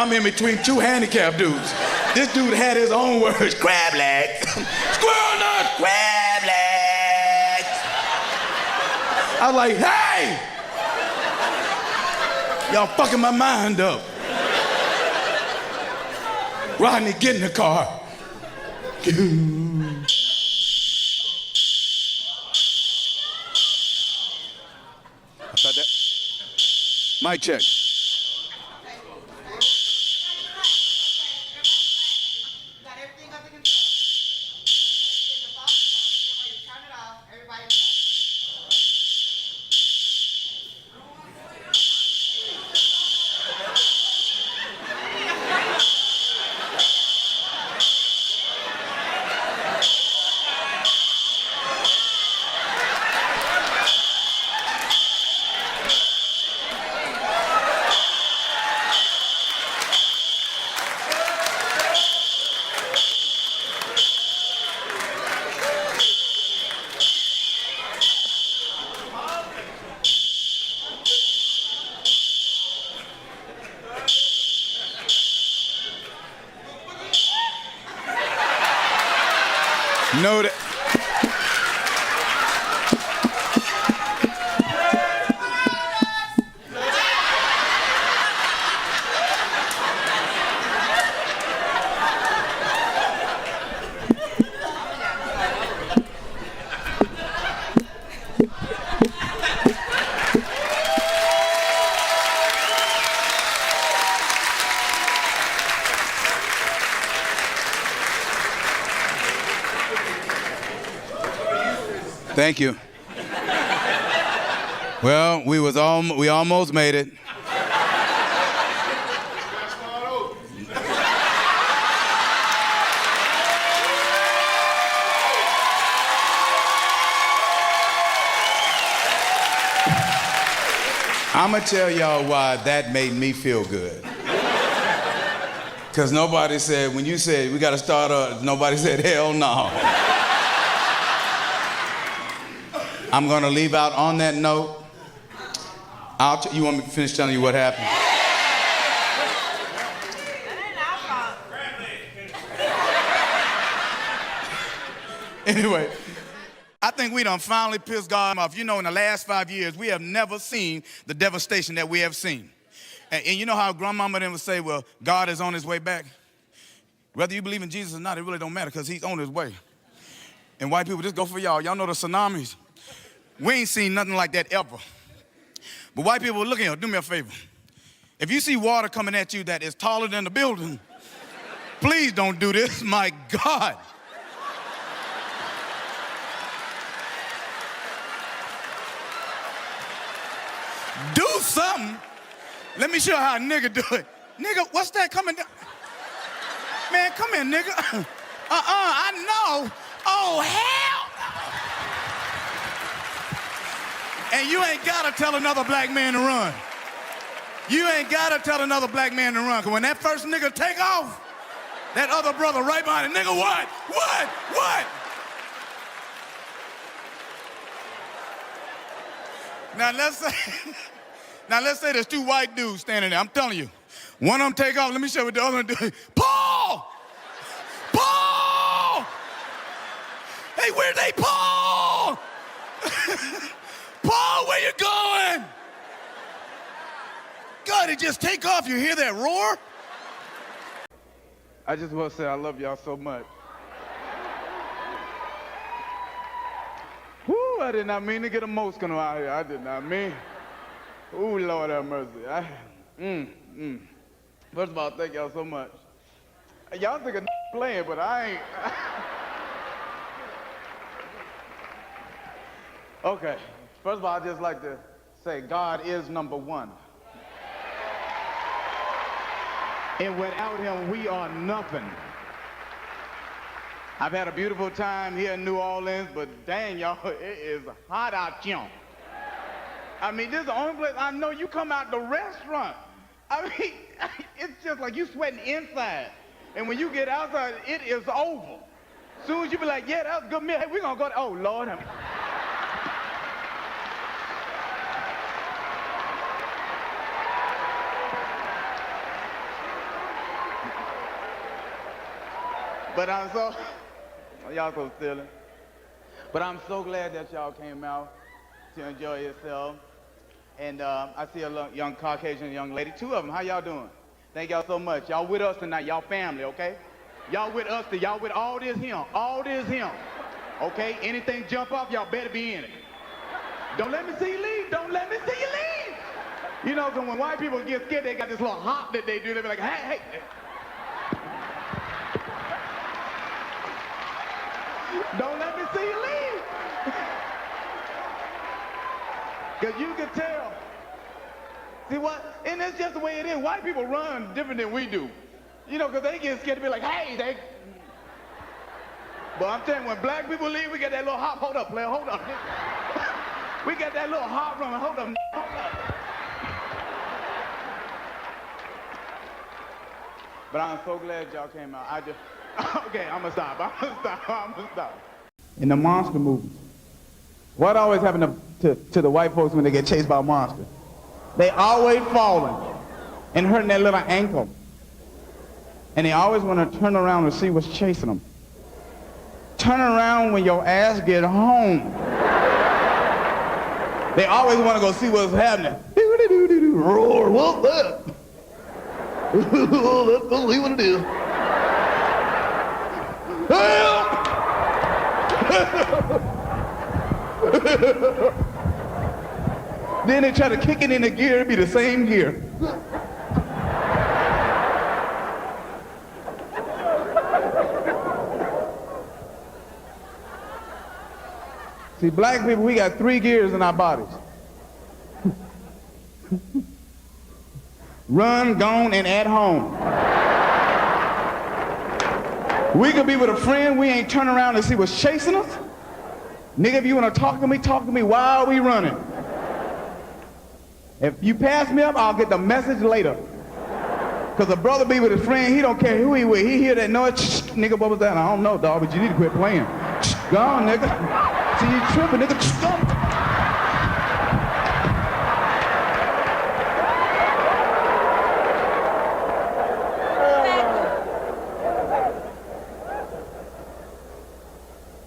I'm in between two handicapped dudes. This dude had his own words. Crab legs. Squirrel nuts. Crab legs. I was like, hey! Y'all fucking my mind up. Rodney, get in the car. I thought that. Mic check. Got everything under control. Get the box phone, get ready to turn it off. Everybody relax. Know that. Thank you. Well, we almost made it. I'm gonna tell y'all why that made me feel good. Because nobody said, when you said we gotta start up, nobody said hell no. I'm gonna leave out on that note. You want me to finish telling you what happened? Anyway, I think we done finally pissed God off. You know, in the last 5 years, we have never seen the devastation that we have seen. And you know how grandmama then would say, well, God is on his way back? Whether you believe in Jesus or not, it really don't matter because he's on his way. And white people, just go for y'all. Y'all know the tsunamis. We ain't seen nothing like that ever. But white people, look here, do me a favor. If you see water coming at you that is taller than the building, please don't do this, my God. Do something. Let me show you how a nigga do it. Nigga, what's that coming down? Man, come here, nigga. I know. Oh, hell. And you ain't gotta tell another black man to run. You ain't gotta tell another black man to run. Cause when that first nigga take off, that other brother right behind it, nigga, what? What? Now let's say there's two white dudes standing there. I'm telling you. One of them take off, let me show you what the other one do. Paul! Paul! Hey, where's they Paul? Paul, where you going? God, it just take off. You hear that roar? I just want to say I love y'all so much. Whoo, I did not mean to get emotional out here. I did not mean. Ooh, Lord have mercy. First of all, thank y'all so much. Y'all think I'm playing, but I ain't. Okay. First of all, I'd just like to say God is number one. And without him, we are nothing. I've had a beautiful time here in New Orleans, but dang, y'all, it is hot out here. I mean, this is the only place I know you come out the restaurant. I mean, it's just like you sweating inside. And when you get outside, it is over. As soon as you be like, yeah, that was a good meal. Hey, we're going to go to, oh, Lord. But I'm so, y'all so silly. But I'm so glad that y'all came out to enjoy yourself. And I see a young Caucasian young lady, two of them. How y'all doing? Thank y'all so much. Y'all with us tonight, y'all family, okay? Y'all with us, y'all with all this him, okay? Anything jump off, y'all better be in it. Don't let me see you leave, don't let me see you leave. You know, so when white people get scared, they got this little hop that they do. They be like, hey, hey. Don't let me see you leave. Because you can tell. See what? And that's just the way it is. White people run different than we do. You know, because they get scared to be like, hey, they. But I'm telling you, when black people leave, we get that little hop. Hold up, player, hold up. We got that little hop running. Hold up, hold up. But I'm so glad y'all came out. Okay, I'm gonna stop. In the monster movies, what always happens to the white folks when they get chased by a monster? They always falling and hurting their little ankle. And they always want to turn around and see what's chasing them. Turn around when your ass get home. They always want to go see what's happening. Roar, what's that? Let's go see what it is. Help! Then they try to kick it in the gear, it'd be the same gear. See, black people, we got 3 gears in our bodies. Run, gone, and at home. We could be with a friend, we ain't turn around and see what's chasing us. Nigga, if you want to talk to me while we running. If you pass me up, I'll get the message later. Because a brother be with his friend, he don't care who he with. He hear that noise, nigga, what was that? I don't know, dog, but you need to quit playing. Go on, nigga. See, you tripping, nigga. Go.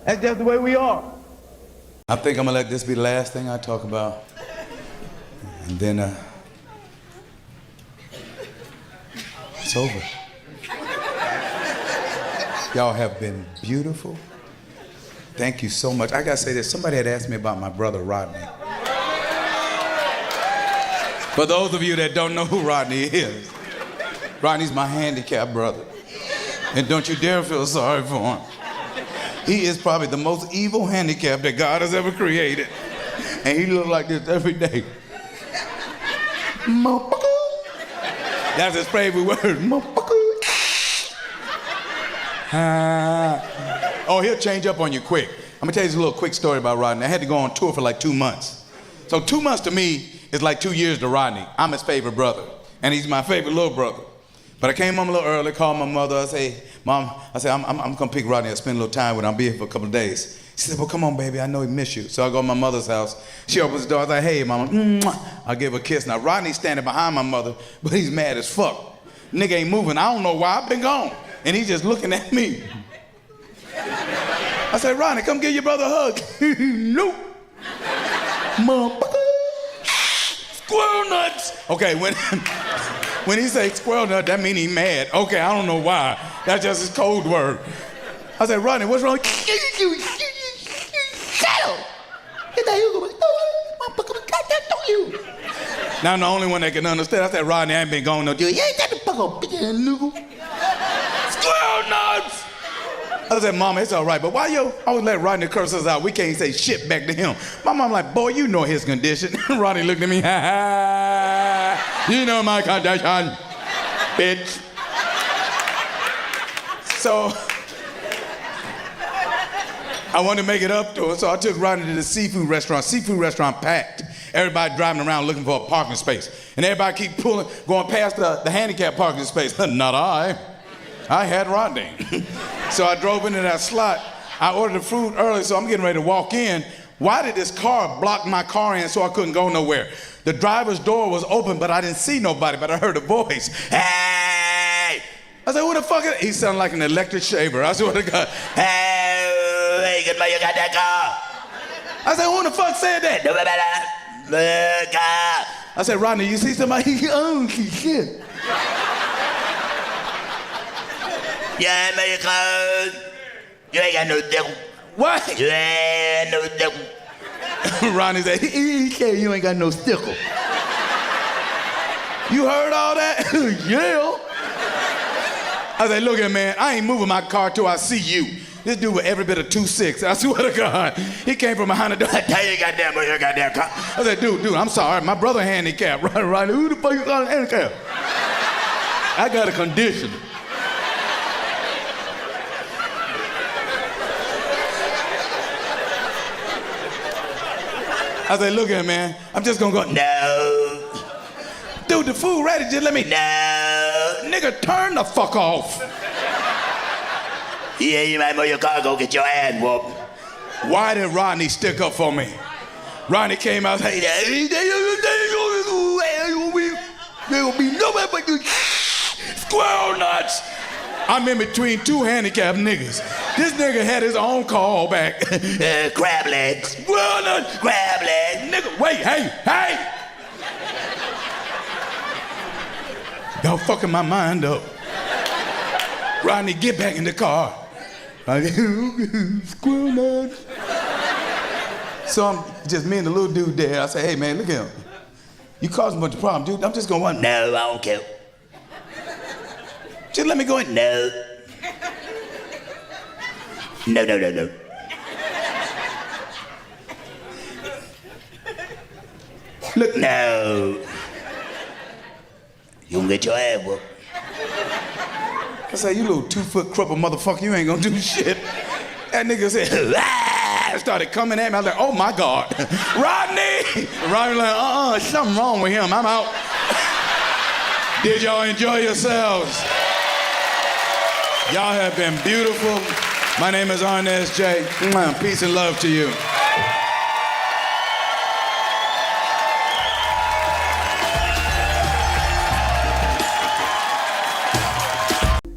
That's just the way we are. I think I'm gonna let this be the last thing I talk about. And then, it's over. Y'all have been beautiful. Thank you so much. I gotta say this, somebody had asked me about my brother, Rodney. For those of you that don't know who Rodney is, Rodney's my handicapped brother. And don't you dare feel sorry for him. He is probably the most evil handicap that God has ever created. And he looks like this every day. That's his favorite word. Oh, he'll change up on you quick. I'm gonna tell you this little quick story about Rodney. I had to go on tour for like 2 months. So 2 months to me is like 2 years to Rodney. I'm his favorite brother, and he's my favorite little brother. But I came home a little early, called my mother. I say, Mom, I'm gonna pick Rodney. I spend a little time with him. I'll be here for a couple of days. She said, well, come on, baby. I know he miss you. So I go to my mother's house. She opens the door. I was like, hey, Mama. I give her a kiss. Now, Rodney's standing behind my mother, but he's mad as fuck. Nigga ain't moving. I don't know why. I've been gone. And he's just looking at me. I said, Rodney, come give your brother a hug. Nope. Motherfucker. Squirrel nuts. Okay, when he say squirrel nut, that mean he mad. Okay, I don't know why. That's just his code word. I said, Rodney, what's wrong? Now I'm the only one that can understand. I said, Rodney, I ain't been going no deal. You ain't that the fuck up, bitch ass nigga. Squirrel nuts! I said, Mama, it's all right, but why you always let Rodney curse us out? We can't say shit back to him. My mom like, boy, you know his condition. Rodney looked at me, ha ha. You know my condition, bitch. So I wanted to make it up to her, so I took Rodney to the seafood restaurant. Seafood restaurant packed. Everybody driving around looking for a parking space. And everybody keep going past the handicap parking space. Not I. I had Rodney. So I drove into that slot. I ordered the food early, so I'm getting ready to walk in. Why did this car block my car in so I couldn't go nowhere? The driver's door was open, but I didn't see nobody, but I heard a voice. Hey! I said, who the fuck is it? He sounded like an electric shaver. I swear to God. Hey, good man, you got that car? I said, who the fuck said that? I said, Rodney, you see somebody? He owns shit. Yeah, man, you ain't got no dick. What? You ain't no dick. Rodney said, he said you ain't got no stickle. You heard all that? Yeah. I said, look here, man, I ain't moving my car till I see you. This dude with every bit of 2'6". I swear to God. He came from behind the door. Tell you goddamn car. I said, dude, I'm sorry. My brother handicapped. Right. Who the fuck you calling handicapped? I got a condition. I said, look here, man. I'm just gonna go. No. Dude, the food ready. Just let me. No. Nigga, turn the fuck off. Yeah, you might move your car, go get your ass whooped. Why did Rodney stick up for me? Rodney came out and said, there will be nobody but you squirrel nuts. I'm in between two handicapped niggas. This nigga had his own call back. Crab legs. Squirrel nuts. Crab legs. Nigga, wait, hey. Y'all fucking my mind up. Rodney, get back in the car. Squirrel nuts. So I'm just me and the little dude there. I say, hey man, look at him. You caused a bunch of problems, dude. I'm just gonna run. No, I don't care. Just let me go in. No. No. Look, No. You gonna get your ass whooped. I say, you little 2-foot cripple motherfucker, you ain't gonna do shit. That nigga said, started coming at me. I was like, oh my God. Rodney! Rodney like, something wrong with him. I'm out. Did y'all enjoy yourselves? Y'all have been beautiful. My name is Arnez J. Peace and love to you.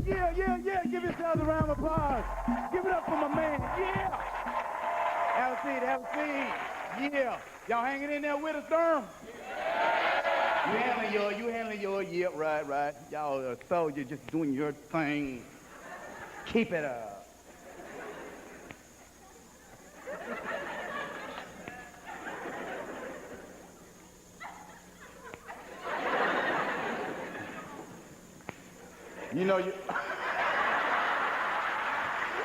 Yeah. Give yourselves a round of applause. Give it up for my man. Yeah. Have a seat. Yeah. Y'all hanging in there with us, Durham? You handling your, yeah, right. Y'all are soldiers just doing your thing. Keep it up. You know you.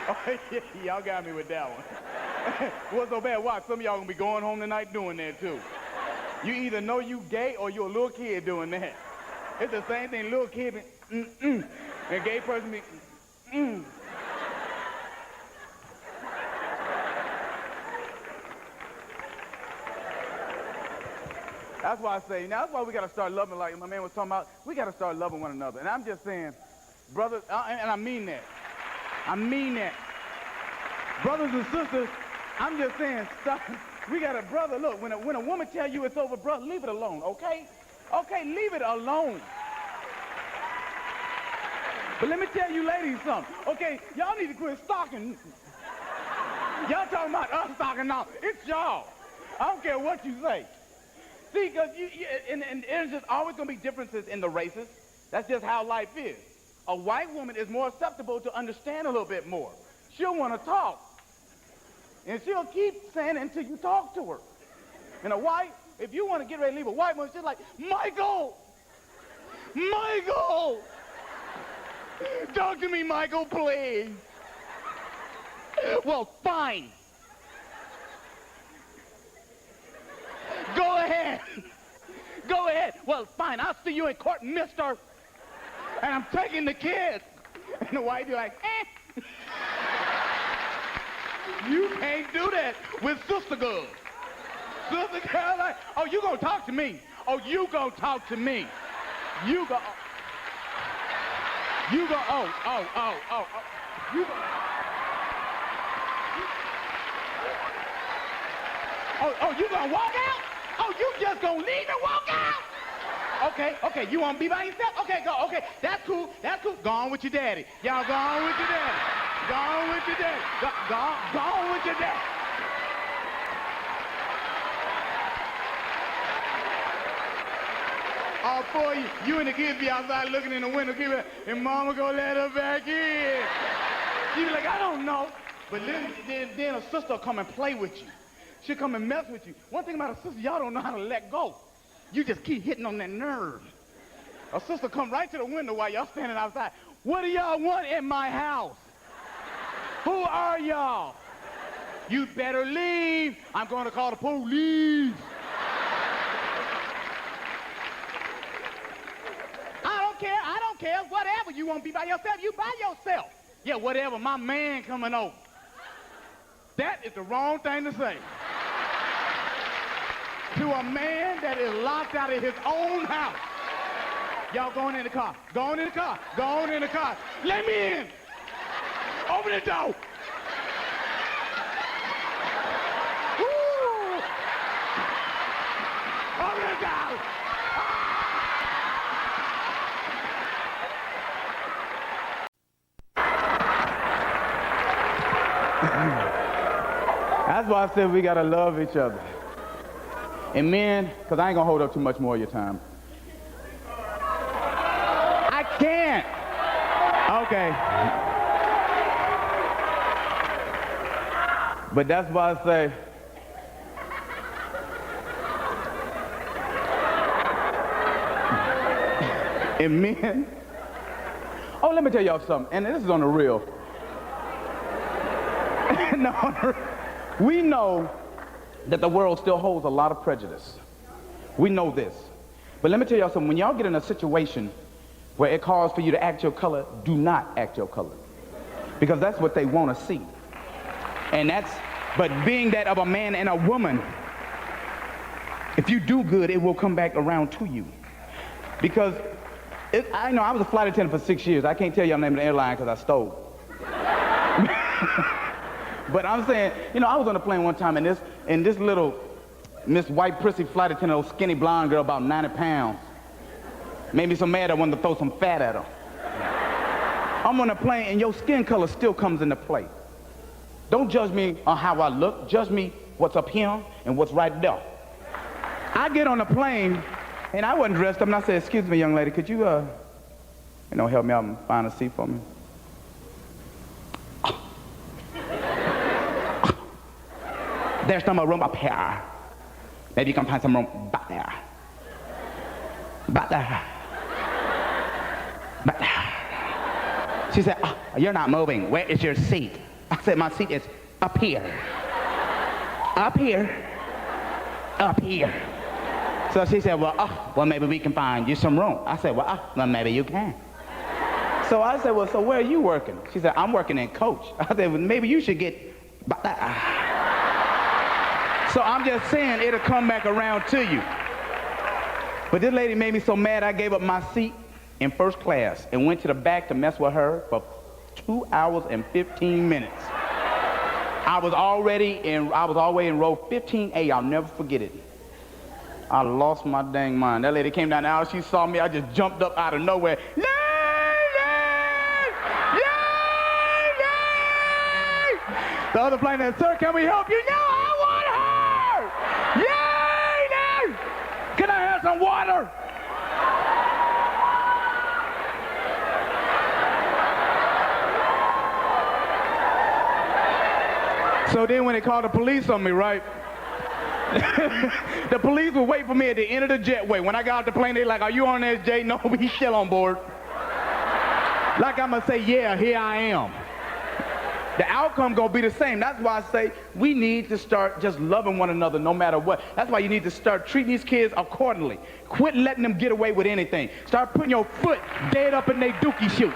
Oh, yeah, y'all got me with that one. What's so bad? Watch, some of y'all gonna be going home tonight doing that too. You either know you gay or you're a little kid doing that. It's the same thing, little kid be, and gay person be, That's why I say, now that's why we gotta start loving, like my man was talking about, we gotta start loving one another. And I'm just saying, brothers, and I mean that. Brothers and sisters, I'm just saying, stop. We got a brother, look, when a woman tell you it's over, brother, leave it alone, okay? Okay, leave it alone. But let me tell you ladies something. Okay, y'all need to quit stalking. Y'all talking about us stalking now. It's y'all. I don't care what you say. See, because and there's just always going to be differences in the races. That's just how life is. A white woman is more susceptible to understand a little bit more. She'll want to talk. And she'll keep saying it until you talk to her. And a white, if you want to get ready to leave a white woman, she's like, Michael! Talk to me, Michael, please. Well, fine. Go ahead. Well, fine, I'll see you in court, mister. And I'm taking the kids. And the white be like, You can't do that with sister girl. Sister girl, like, oh, you gonna talk to me. You go. You go, You go. You gonna walk out? Oh, you just gonna leave and walk out? Okay, you want to be by yourself? Okay, go, okay, that's cool. Go on with your daddy. Y'all go on with your daddy. Go on with your daddy. Go on with your daddy. All four of you and the kids be outside looking in the window, and mama gonna let her back in. You be like, I don't know. But then a sister will come and play with you. She'll come and mess with you. One thing about a sister, y'all don't know how to let go. You just keep hitting on that nerve. A sister come right to the window while y'all standing outside. What do y'all want in my house? Who are y'all? You better leave. I'm going to call the police. I don't care. Whatever. You want to be by yourself, you by yourself. Yeah, whatever. My man coming over. That is the wrong thing to say. To a man that is locked out of his own house. Y'all going in the car. Go in the car. Let me in. Open the door. Woo. Open the door. That's why I said we gotta love each other. And men, because I ain't gonna hold up too much more of your time. I can't. Okay. But that's why I say, and men, oh, let me tell y'all something, and this is on the real. No, we know that the world still holds a lot of prejudice. We know this. But let me tell y'all something. When y'all get in a situation where it calls for you to act your color, do not act your color. Because that's what they want to see. But being that of a man and a woman, if you do good, it will come back around to you. Because I know I was a flight attendant for 6 years. I can't tell y'all the name of the airline because I stole. But I'm saying, I was on a plane one time, and this little Miss White Prissy flight attendant, old skinny blonde girl, about 90 pounds, made me so mad I wanted to throw some fat at her. I'm on a plane, and your skin color still comes into play. Don't judge me on how I look. Judge me what's up here and what's right there. I get on the plane, and I wasn't dressed up, and I said, excuse me, young lady, could you, help me out and find a seat for me? There's no more room up here. Maybe you can find some room back there. Back there. Back there. She said, you're not moving. Where is your seat? I said, my seat is up here. Up here. Up here. So she said, well, maybe we can find you some room. I said, well, maybe you can. So I said, well, so where are you working? She said, I'm working in Coach. I said, well, maybe you should get back there. So I'm just saying it'll come back around to you. But this lady made me so mad I gave up my seat in first class and went to the back to mess with her for 2 hours and 15 minutes. I was already in row 15A. I'll never forget it. I lost my dang mind. That lady came down the aisle. She saw me. I just jumped up out of nowhere. Lady! The other plane said, sir, can we help you? No, I want her! Lady! Can I have some water? So then when they called the police on me, right? The police would wait for me at the end of the jetway. When I got off the plane, they like, are you Arnez, Jay? No, we still on board. Like I'm gonna say, yeah, here I am. The outcome gonna be the same. That's why I say we need to start just loving one another no matter what. That's why you need to start treating these kids accordingly. Quit letting them get away with anything. Start putting your foot dead up in their dookie shoe.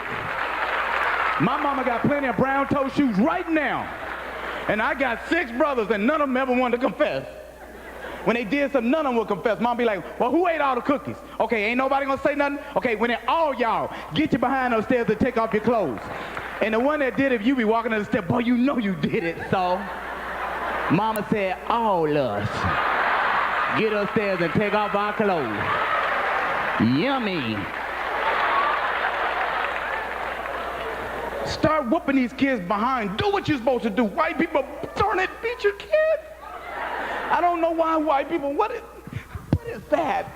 My mama got plenty of brown toe shoes right now. And I got 6 brothers and none of them ever wanted to confess. When they did something, none of them would confess. Mom be like, well, who ate all the cookies? Okay, ain't nobody gonna say nothing? Okay, when it all y'all, get you behind those stairs and take off your clothes. And the one that did it, you be walking up the step, boy, you know you did it, so. Mama said, all us, get upstairs and take off our clothes. Yummy. Start whooping these kids behind. Do what you're supposed to do. White people turn it, beat your kid. I don't know why white people, what is that?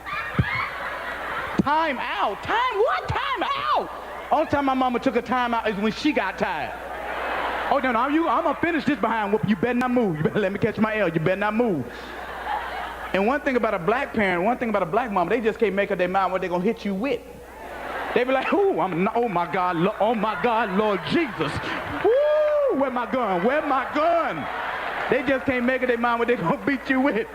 Time out. Time what? Time out. Only time my mama took a time out is when she got tired. Oh, no, I'm gonna finish this behind whoop. You better not move. You better let me catch my L. You better not move. And one thing about a black parent, one thing about a black mama, they just can't make up their mind what they're gonna hit you with. They be like, ooh, oh my God, Lord Jesus. Woo, where my gun? Where my gun? They just can't make up their mind what they're gonna beat you with.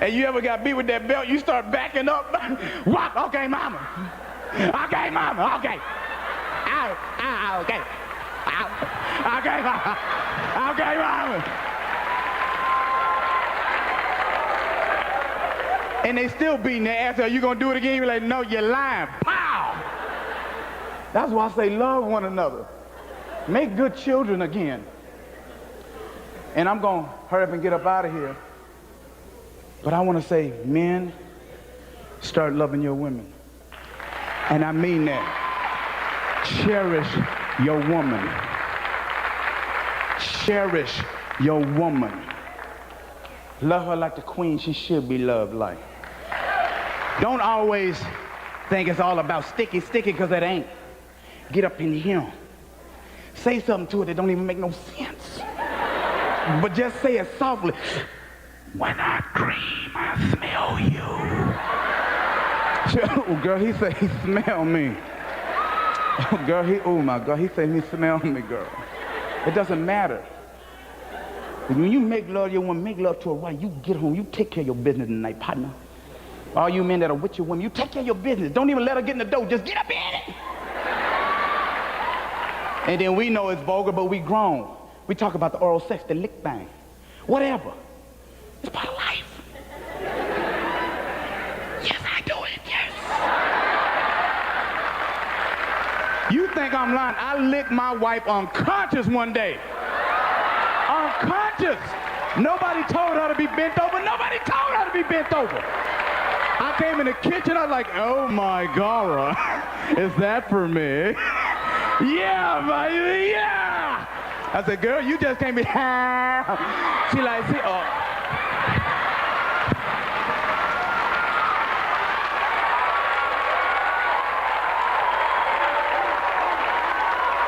And you ever got beat with that belt, you start backing up. What? Okay, mama. Okay, mama, okay. Ow, ow, okay. Ow. Okay, mama. Okay, mama. And they still beating their ass. Are you gonna do it again? You're like, no, you're lying. Pow! That's why I say love one another. Make good children again. And I'm gonna hurry up and get up out of here. But I want to say, men, start loving your women. And I mean that. Cherish your woman. Cherish your woman. Love her like the queen she should be loved like. Don't always think it's all about sticky, because it ain't. Get up in here. Say something to it that don't even make no sense. But just say it softly. When I dream, I smell you. Oh, girl, he said he smell me. Oh, girl, oh my God, he said he smell me, girl. It doesn't matter. When you make love to your woman, make love to her right. You get home, you take care of your business tonight, partner. All you men that are with your woman, you take care of your business. Don't even let her get in the door. Just get up in it. And then we know it's vulgar, but we grown. We talk about the oral sex, the lick thing. Whatever. It's part of life. Yes, I do it, yes. You think I'm lying? I licked my wife unconscious one day. Unconscious. Nobody told her to be bent over. Nobody told her to be bent over. I came in the kitchen, I was like, oh my God, is that for me? Yeah, baby, yeah. I said, girl, you just can't be, she like, see, oh.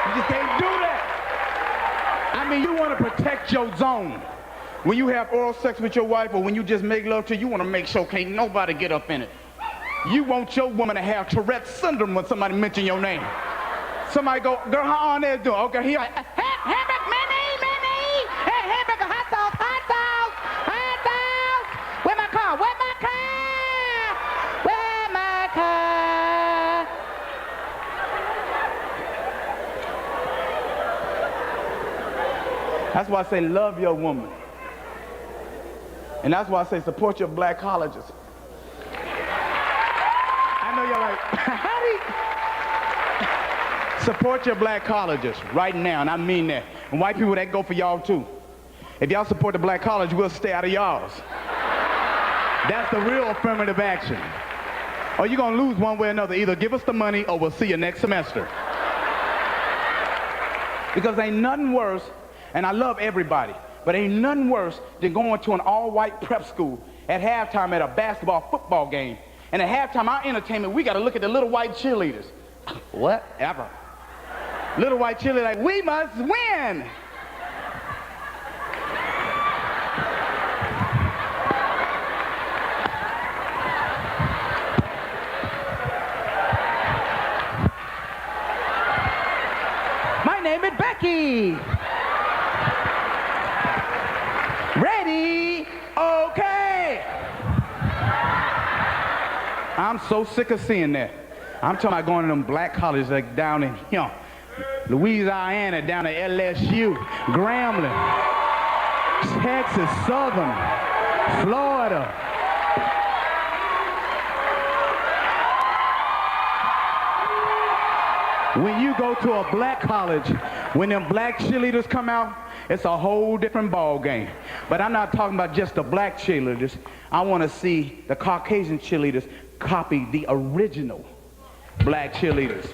You just can't do that. I mean, you want to protect your zone. When you have oral sex with your wife or when you just make love to her, you want to make sure can't nobody get up in it. You want your woman to have Tourette's syndrome when somebody mention your name. Somebody go, girl, how Arnez doing? Okay, he like, hamburger, Minnie. Hey, hamburger, hot sauce. Where my car? Where my car? That's why I say love your woman. And that's why I say support your black colleges. I know you're like, how do you... Support your black colleges right now, and I mean that. And white people, that go for y'all too. If y'all support the black college, we'll stay out of y'all's. That's the real affirmative action. Or you're gonna lose one way or another. Either give us the money or we'll see you next semester. Because ain't nothing worse, and I love everybody, but ain't nothing worse than going to an all-white prep school at halftime at a basketball, football game. And at halftime, our entertainment, we got to look at the little white cheerleaders. Whatever. Little white cheerleader like, we must win. My name is Becky. Ready? Okay. I'm so sick of seeing that. I'm talking about going to them black colleges like down in Louisiana, down at LSU, Grambling, Texas, Southern, Florida. When you go to a black college, when them black cheerleaders come out, it's a whole different ball game. But I'm not talking about just the black cheerleaders. I want to see the Caucasian cheerleaders copy the original black cheerleaders.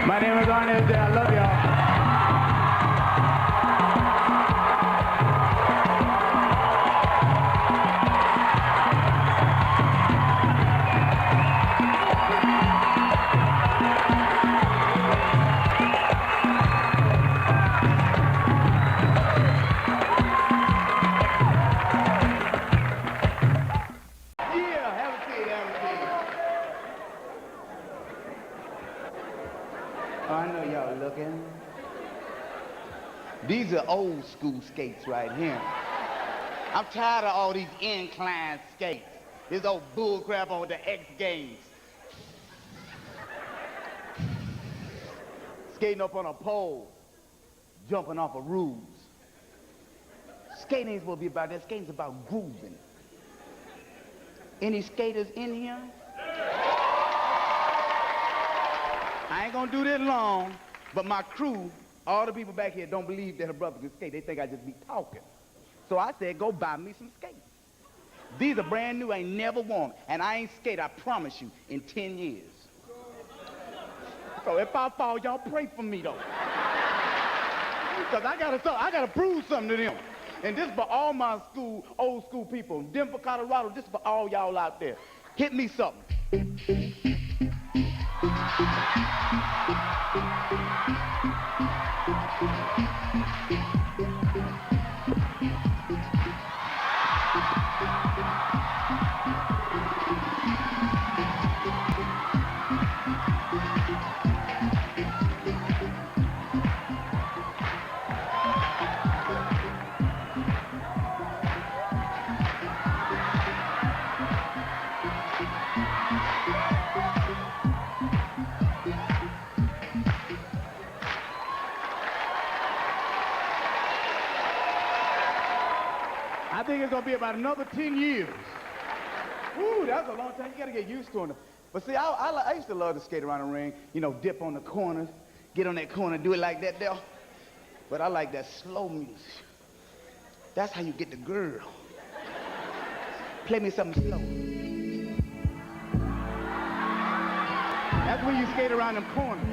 My name is Arnez. I love y'all. Yeah, have a seat, have a seat. Oh, I know y'all looking. These are old school skates right here. I'm tired of all these incline skates. This old bull crap on the X Games. Skating up on a pole, jumping off of roofs. Skating ain't supposed to be about that. Skating's about grooving. Any skaters in here? I ain't gonna do this long, but my crew, all the people back here don't believe that a brother can skate. They think I just be talking. So I said, go buy me some skates. These are brand new, I ain't never worn, and I ain't skate, I promise you, in 10 years. So if I fall, y'all pray for me though. Because I gotta prove something to them. And this for all my old school people. Denver, Colorado, this for all y'all out there. Hit me something. I think it's gonna be about another 10 years. Ooh, that's a long time. You gotta get used to it. But see, I used to love to skate around the ring, you know, dip on the corners, get on that corner, do it like that there. But I like that slow music. That's how you get the girl. Play me something slow. That's when you skate around them corners.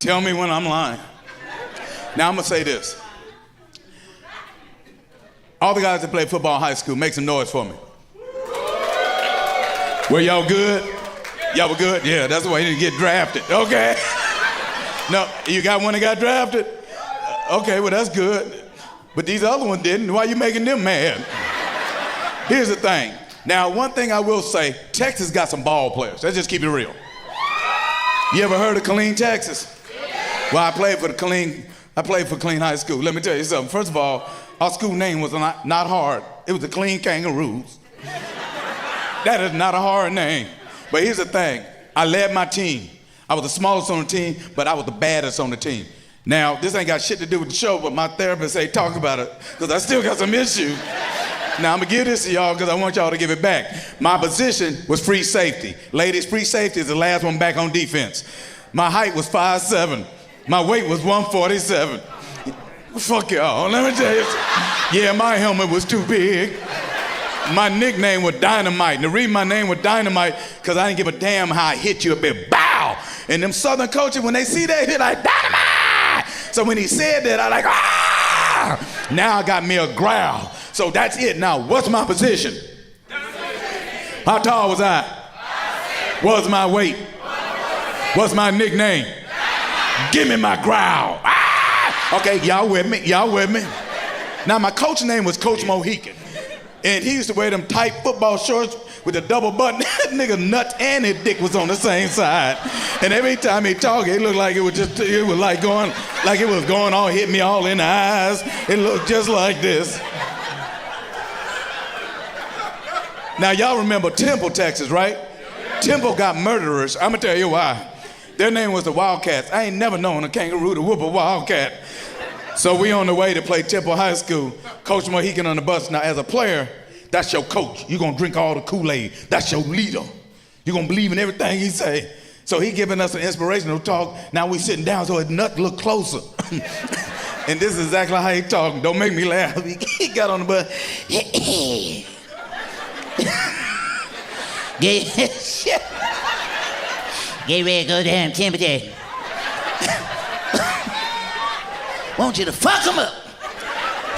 Tell me when I'm lying. Now I'm gonna say this. All the guys that play football in high school, make some noise for me. Were y'all good? Y'all were good? Yeah, that's why he didn't get drafted. Okay. No, you got one that got drafted? Okay, well that's good. But these other ones didn't. Why are you making them mad? Here's the thing. Now, one thing I will say, Texas got some ball players. Let's just keep it real. You ever heard of Killeen, Texas? Well, I played for Killeen High School. Let me tell you something. First of all, our school name was not hard. It was the Killeen Kangaroos. That is not a hard name. But here's the thing. I led my team. I was the smallest on the team, but I was the baddest on the team. Now, this ain't got shit to do with the show, but my therapist say talk about it, because I still got some issues. Now, I'm gonna give this to y'all because I want y'all to give it back. My position was free safety. Ladies, free safety is the last one back on defense. My height was 5'7". My weight was 147. Fuck y'all, let me tell you. Yeah, my helmet was too big. My nickname was Dynamite. And the reason my name was Dynamite, because I didn't give a damn how I hit you a bit. Bow! And them Southern coaches, when they see that, they're like, Dynamite! So when he said that, I like, ah! Now I got me a growl. So that's it. Now, what's my position? How tall was I? What's my weight? What's my nickname? Give me my growl. Ah! Okay, y'all with me? Y'all with me? Now, my coach name was Coach Mohican. And he used to wear them tight football shorts with a double button. That nigga nuts and his dick was on the same side. And every time he talked, it looked like it was going all, hit me all in the eyes. It looked just like this. Now, y'all remember Temple, Texas, right? Temple got murderers. I'm gonna tell you why. Their name was the Wildcats. I ain't never known a kangaroo to whoop a wildcat. So we on the way to play Temple High School. Coach Mohican on the bus. Now, as a player, that's your coach. You're gonna drink all the Kool-Aid. That's your leader. You're gonna believe in everything he say. So he giving us an inspirational talk. Now we sitting down so his nut look closer. And this is exactly how he talking. Don't make me laugh. He got on the bus. Get ready to go down, Timothy. Want you to fuck them up.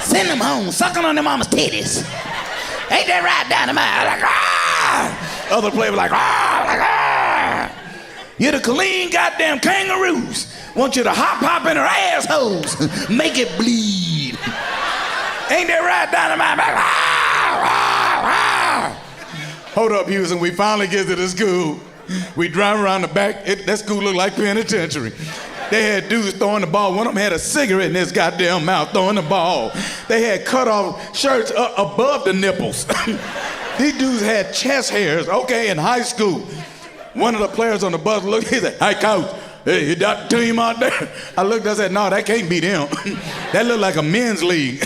Send them home, sucking on their mama's titties. Ain't that right, Dynamite? Like, ah! Other players like, ah, like, ah. You're the clean goddamn kangaroos. Want you to hop in her assholes. Make it bleed. Ain't that right, Dynamite? Like, ah, ah, ah. Hold up, Houston. We finally get to the school. We drive around the back. That school looked like penitentiary. They had dudes throwing the ball. One of them had a cigarette in his goddamn mouth throwing the ball. They had cut off shirts above the nipples. These dudes had chest hairs, okay, in high school. One of the players on the bus looked, he said, "Hey, coach, hey, you got the team out there?" I looked, I said, "No, that can't be them." That looked like a men's league.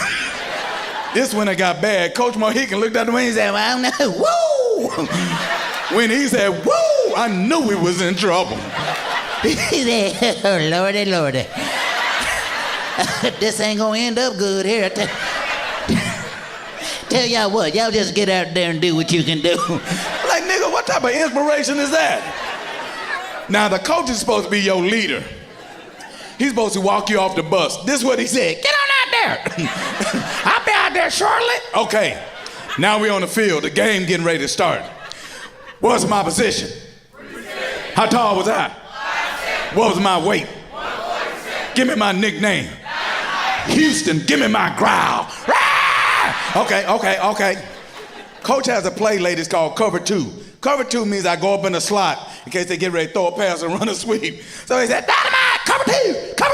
This one that got bad. Coach Mohican looked out the window and said, "Well, I don't know, woo!" When he said, "Woo!" I knew we was in trouble. He said, "Oh, Lordy, Lordy. This ain't gonna end up good here. Tell y'all what, y'all just get out there and do what you can do." Like, nigga, what type of inspiration is that? Now, the coach is supposed to be your leader. He's supposed to walk you off the bus. This is what he said. "Get on out there." "I'll be out there shortly." Okay, now we on the field. The game getting ready to start. What's my position? How tall was I? What was my weight? Give me my nickname. Houston, give me my growl. Okay. Coach has a play, ladies, called cover two. Cover two means I go up in the slot in case they get ready to throw a pass and run a sweep. So he said, "Dynamite, cover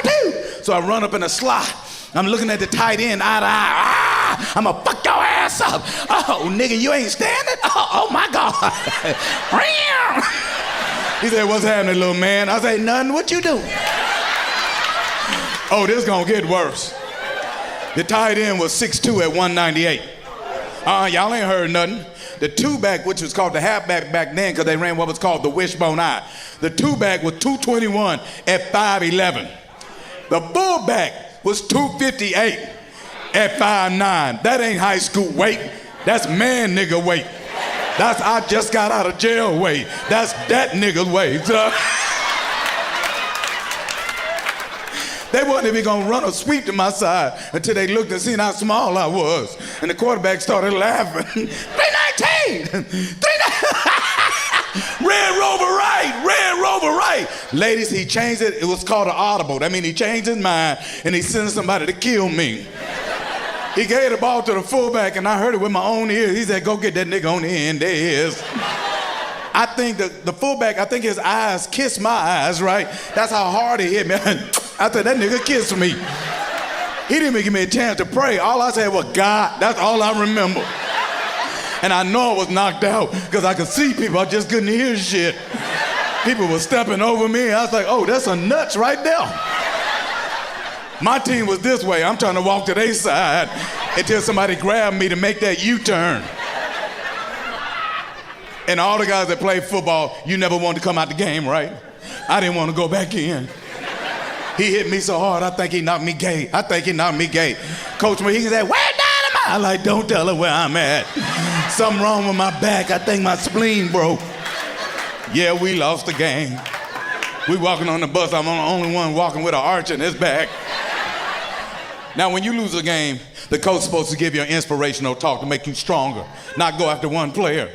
two. So I run up in the slot. I'm looking at the tight end eye to eye. Ah, I'm gonna fuck your ass up. Oh, nigga, you ain't standing? Oh my God. He said, "What's happening, little man?" I said, "Nothing. What you doing?" Oh, this gonna get worse. The tight end was 6'2" at 198. Y'all ain't heard nothing. The two-back, which was called the halfback back then because they ran what was called the wishbone eye. The two-back was 221 at 5'11". The fullback was 258 at 5'9". That ain't high school weight. That's man nigga weight. That's I just got out of jail weight. That's that nigga's weight. They wasn't even gonna run a sweep to my side until they looked and seen how small I was. And the quarterback started laughing. 319! 319! Red Rover right! Ladies, he changed it. It was called an audible. That means he changed his mind and he sent somebody to kill me. He gave the ball to the fullback and I heard it with my own ears. He said, "Go get that nigga on the end." There he is. I think the fullback, I think his eyes kissed my eyes, right? That's how hard he hit me. I said, "That nigga kissed me." He didn't even give me a chance to pray. All I said was, "God." That's all I remember. And I know I was knocked out because I could see people. I just couldn't hear shit. People were stepping over me. I was like, "Oh, that's a nuts right there." My team was this way. I'm trying to walk to their side until somebody grabbed me to make that U-turn. And all the guys that played football, you never wanted to come out the game, right? I didn't want to go back in. He hit me so hard, I think he knocked me gay. Coach me, he said, "Where Dynamite?" I'm like, "Don't tell her where I'm at. Something wrong with my back. I think my spleen broke." Yeah, we lost the game. We walking on the bus. I'm the only one walking with an arch in his back. Now, when you lose a game, The coach's supposed to give you an inspirational talk to make you stronger, not go after one player.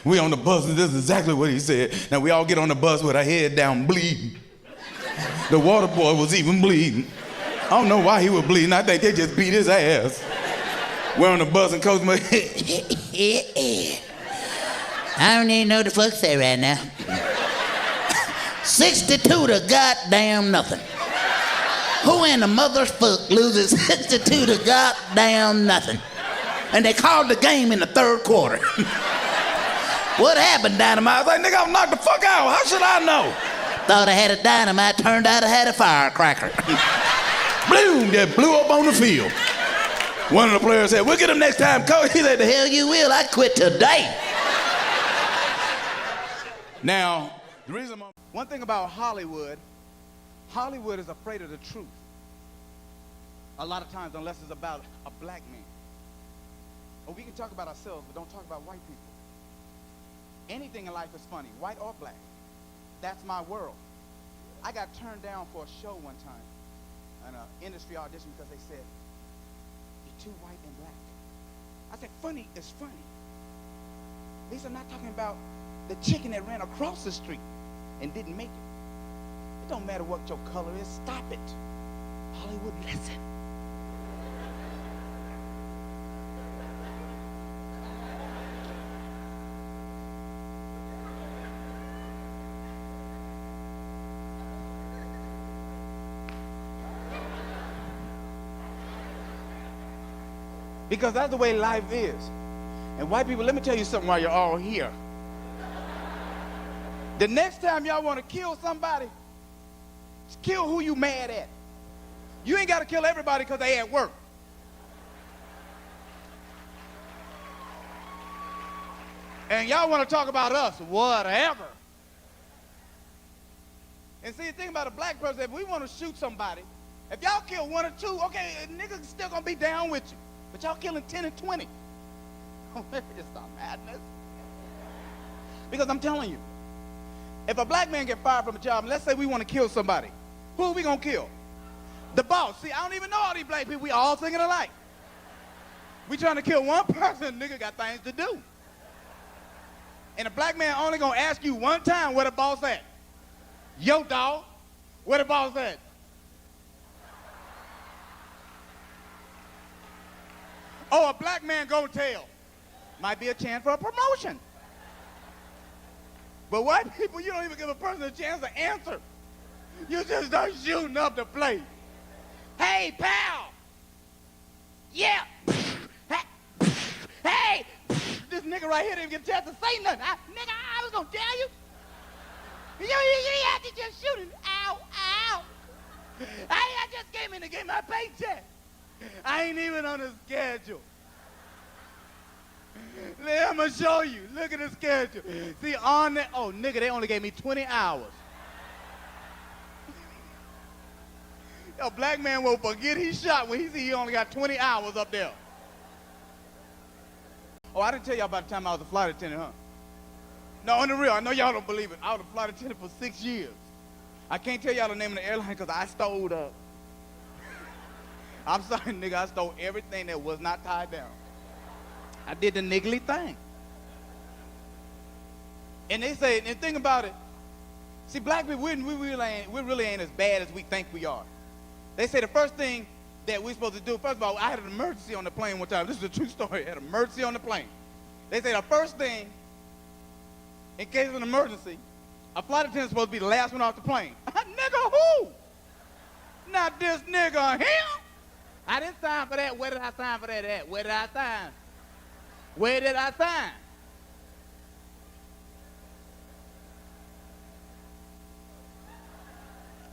We on the bus, and this is exactly what he said. Now we all get on the bus with our head down bleeding. The water boy was even bleeding. I don't know why he was bleeding. I think they just beat his ass. We're on the bus and coach went, I don't even know what the fuck to say right now. 62 to goddamn nothing. Who in the motherfuck loses 62 to goddamn nothing? And they called the game in the third quarter. What happened, Dynamite? I was like, nigga, I'm knocked the fuck out. How should I know? Thought I had a dynamite, turned out I had a firecracker. Bloom, that blew up on the field. One of the players said, we'll get him next time, coach. He said, The hell you will, I quit today. now, the reason one thing about Hollywood is afraid of the truth. A lot of times, unless it's about a black man. Or we can talk about ourselves, but don't talk about white people. Anything in life is funny, white or black. That's my world. I got turned down for a show one time, an industry audition, because they said, you're too white and black. I said, funny is funny. These are not talking about the chicken that ran across the street and didn't make it. It don't matter what your color is, stop it. Hollywood, listen. Because that's the way life is. And white people, let me tell you something while you're all here. The next time y'all want to kill somebody, kill who you mad at. You ain't got to kill everybody because they at work. And y'all want to talk about us, whatever. And see, the thing about a black person, if we want to shoot somebody, if y'all kill one or two, okay, niggas still going to be down with you. But y'all killing 10 and 20. It's not madness. Because I'm telling you, if a black man get fired from a job, and let's say we want to kill somebody, who are we going to kill? The boss. See, I don't even know all these black people. We all thinking alike. We trying to kill one person, nigga got things to do. And a black man only going to ask you one time where the boss at. Yo, dog, where the boss at? Oh, a black man gonna tell. Might be a chance for a promotion. But white people, you don't even give a person a chance to answer. You just start shooting up the place. Hey, pal. Yeah. Hey. This nigga right here didn't get a chance to say nothing. Nigga, I was gonna tell you. You had to just shoot him. Ow, ow. I just came in to get my paycheck. I ain't even on the schedule. I'm gonna show you. Look at the schedule. See, on that, oh, nigga, they only gave me 20 hours. A black man will forget he shot when he see he only got 20 hours up there. Oh, I didn't tell y'all about the time I was a flight attendant, huh? No, on the real, I know y'all don't believe it. I was a flight attendant for 6 years. I can't tell y'all the name of the airline because I stole I'm sorry, nigga, I stole everything that was not tied down. I did the niggly thing. And they say, and think about it. See, black people, we really ain't as bad as we think we are. They say the first thing that we're supposed to do, first of all, I had an emergency on the plane one time. This is a true story. I had an emergency on the plane. They say the first thing, in case of an emergency, a flight attendant is supposed to be the last one off the plane. Nigga, who? Not this nigga, him. I didn't sign for that. Where did I sign for that at? Where did I sign? Where did I sign?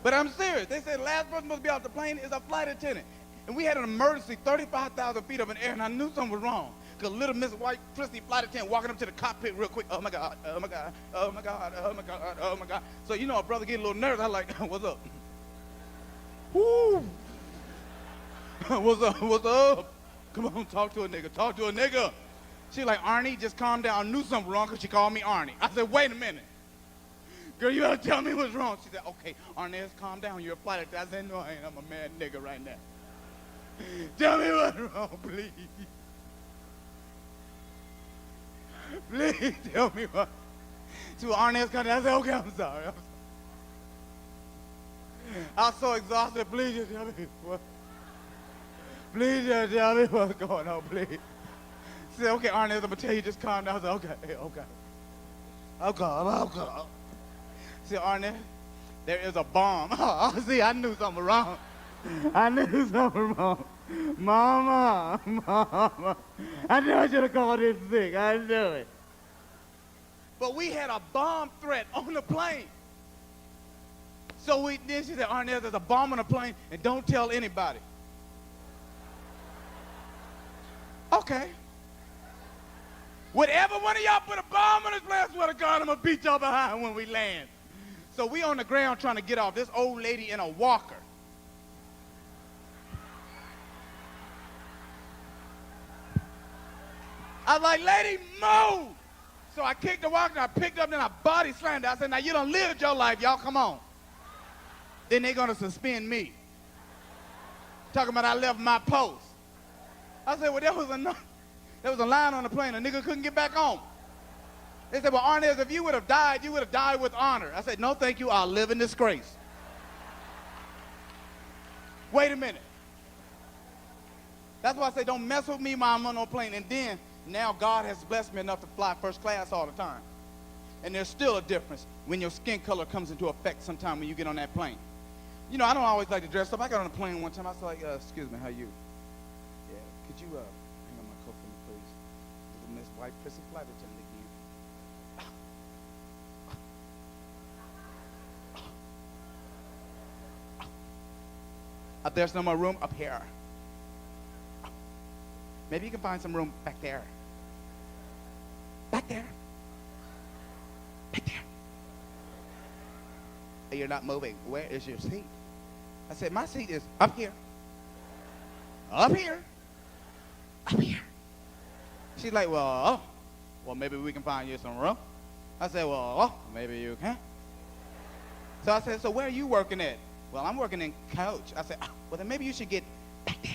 But I'm serious. They said the last person supposed to be off the plane is a flight attendant. And we had an emergency 35,000 feet up in the air, and I knew something was wrong. Because little Miss White, prissy flight attendant walking up to the cockpit real quick. Oh, my God, oh, my God, oh, my God, oh, my God, oh, my God. So, you know, a brother get a little nervous. I'm like, what's up? Woo. What's up? What's up? Come on, talk to a nigga. Talk to a nigga. She like, Arnie, just calm down. I knew something was wrong because she called me Arnie. I said, wait a minute. Girl, you gotta tell me what's wrong. She said, okay, Arnez, calm down. You're a flight attendant. I said, no, I ain't. I'm a mad nigga right now. Tell me what's wrong, please. Please tell me what. To Arnez country, I said, okay, I'm sorry. I was so exhausted. Please just tell me what. Please just tell me what's going on, please. She said, okay, Arnez, I'm gonna tell you, just calm down. I said, okay. I'm calm. She said, Arnez, there is a bomb. Oh, see, I knew something wrong. Mama. I knew I should have called in sick. I knew it. But we had a bomb threat on the plane. So then she said, Arnez, there's a bomb on the plane, and don't tell anybody. Okay. Whatever one of y'all put a bomb on this plane, I swear to God, I'm going to beat y'all behind when we land. So we on the ground trying to get off. This old lady in a walker. I was like, lady, move. So I kicked the walker, I picked up, then I body slammed her. I said, now you done lived your life, y'all, come on. Then they're gonna suspend me. Talking about I left my post. I said, well, there was a line on the plane, a nigga couldn't get back on. They said, well, Arnez, if you would have died, you would have died with honor. I said, no, thank you, I'll live in disgrace. Wait a minute. That's why I say, don't mess with me while I'm on no plane. And then, now God has blessed me enough to fly first class all the time. And there's still a difference when your skin color comes into effect sometime when you get on that plane. You know, I don't always like to dress up. I got on a plane one time. I was like, excuse me, how you? Yeah, could you hang on my coat for me, please? Little Miss White Prissy Flight attendant again. There's no more room up here. Maybe you can find some room back there. Back there. Back there. You're not moving. Where is your seat? I said, my seat is up here. Up here. Up here. She's like, well, maybe we can find you some room. I said, well, maybe you can. So I said, so where are you working at? Well, I'm working in coach. I said, well, then maybe you should get back there.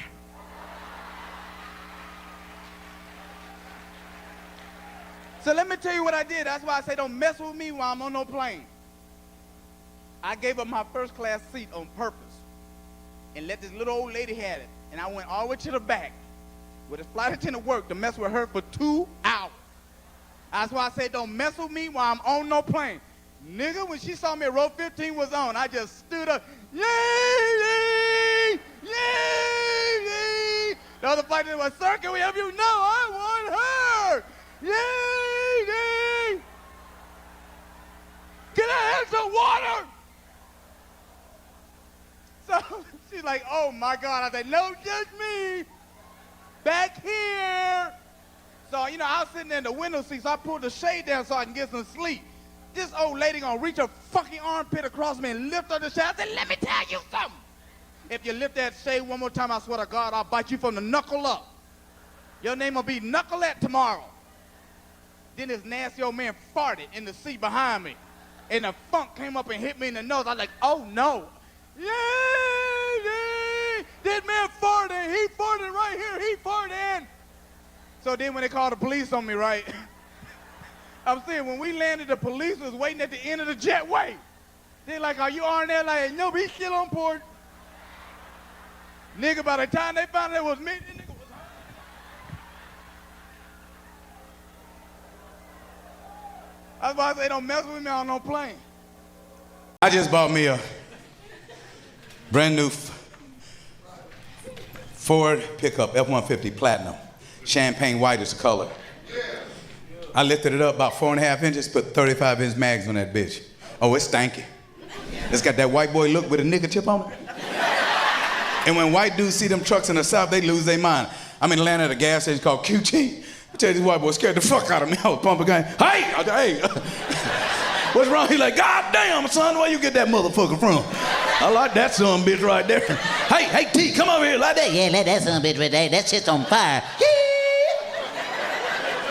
So let me tell you what I did. That's why I say don't mess with me while I'm on no plane. I gave up my first class seat on purpose and let this little old lady have it. And I went all the way to the back where the flight attendant worked to mess with her for 2 hours. That's why I say don't mess with me while I'm on no plane. Nigga, when she saw me at row 15 was on, I just stood up. Yay, yay, yay, yay. The other flight attendant was, sir, can we have you? No, I want her. Yay, yay. Can I have some water? So she's like, oh my God. I said, no, just me. Back here. So, you know, I was sitting in the window seat, so I pulled the shade down so I can get some sleep. This old lady gonna reach her fucking armpit across me and lift up the shade. I said, let me tell you something. If you lift that shade one more time, I swear to God, I'll bite you from the knuckle up. Your name will be Knuckleette tomorrow. Then this nasty old man farted in the seat behind me. And the funk came up and hit me in the nose. I was like, oh no. Yay, yay. This man farted. He farted right here. He farted. So then when they called the police on me, right? I'm saying when we landed, the police was waiting at the end of the jetway. They're like, are you Arnez? Like, no, he's still on board. Nigga, by the time they found out it was me, the nigga was home. That's why I say don't mess with me on no plane. I just bought me a brand new Ford pickup, F-150 Platinum. Champagne white is the color. I lifted it up about 4.5 inches, put 35-inch mags on that bitch. Oh, it's stanky. It's got that white boy look with a nigga chip on it. And when white dudes see them trucks in the South, they lose their mind. I'm in Atlanta at a gas station called QT. I tell you, this white boy scared the fuck out of me. I was pumping gas. Hey! What's wrong? He like, God damn, son, where you get that motherfucker from? I like that son bitch right there. Hey, T, come over here like that. Yeah, let that son bitch right there. That shit's on fire.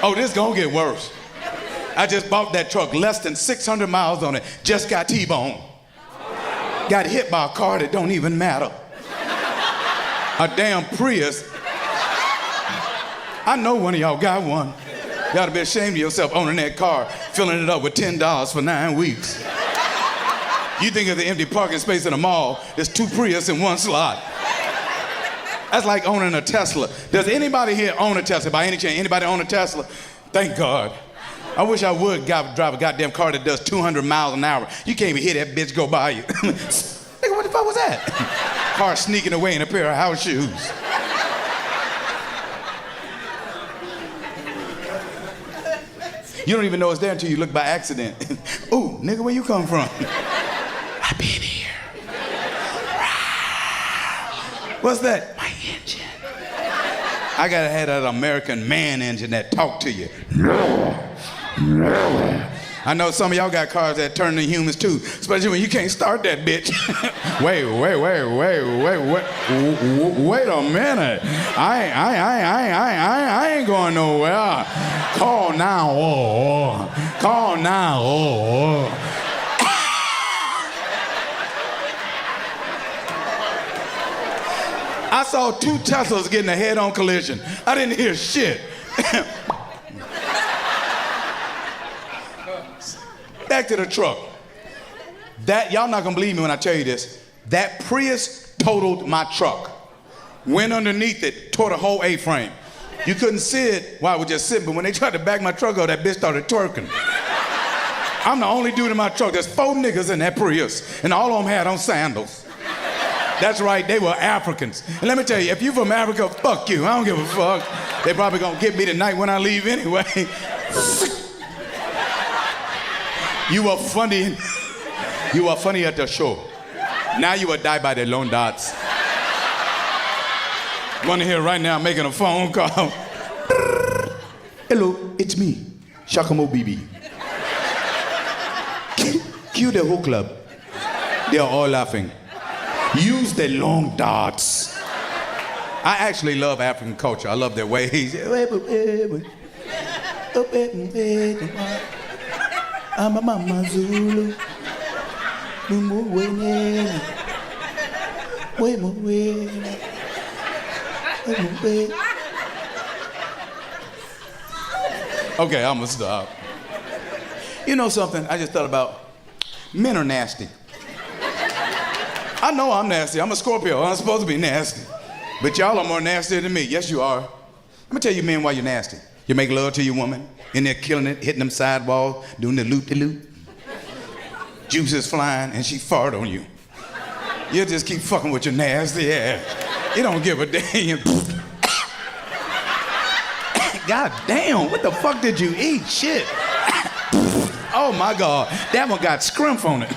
Oh, this gonna get worse. I just bought that truck, less than 600 miles on it. Just got T-boned. Got hit by a car that don't even matter. A damn Prius. I know one of y'all got one. You ought to be ashamed of yourself owning that car, filling it up with $10 for 9 weeks. You think of the empty parking space in a mall, there's 2 Prius in 1 slot. That's like owning a Tesla. Does anybody here own a Tesla? By any chance, anybody own a Tesla? Thank God. I wish I would drive a goddamn car that does 200 miles an hour. You can't even hear that bitch go by you. Nigga, what the fuck was that? Car sneaking away in a pair of house shoes. You don't even know it's there until you look by accident. Ooh, nigga, where you come from? I've been here. What's that? My engine. I gotta have that American man engine that talk to you. I know some of y'all got cars that turn into humans too, especially when you can't start that bitch. Wait a minute. I ain't going nowhere. Call now. Call now. I saw 2 Teslas getting a head-on collision. I didn't hear shit. Back to the truck. Y'all not gonna believe me when I tell you this. That Prius totaled my truck. Went underneath it, tore the whole A-frame. You couldn't see it while I was just sitting, but when they tried to back my truck up, that bitch started twerking. I'm the only dude in my truck. There's 4 niggas in that Prius, and all of them had on sandals. That's right, they were Africans. And let me tell you, if you from Africa, fuck you. I don't give a fuck. They probably gonna get me tonight when I leave anyway. You were funny. You were funny at the show. Now you will die by the lone dots. One here right now making a phone call. Hello, it's me, Shakamo Bibi. Cue the whole club. They are all laughing. Use the long darts. I actually love African culture. I love their ways. I'm a mama Zulu. Okay, I'm gonna stop. You know something? I just thought about men are nasty. I know I'm nasty. I'm a Scorpio. I'm supposed to be nasty. But y'all are more nasty than me. Yes, you are. Let me tell you men why you're nasty. You make love to your woman, in there killing it, hitting them sidewalls, doing the loop-de-loop. Juices flying, and she fart on you. You just keep fucking with your nasty ass. You don't give a damn. God damn, what the fuck did you eat? Shit. Oh my God, that one got scrumph on it.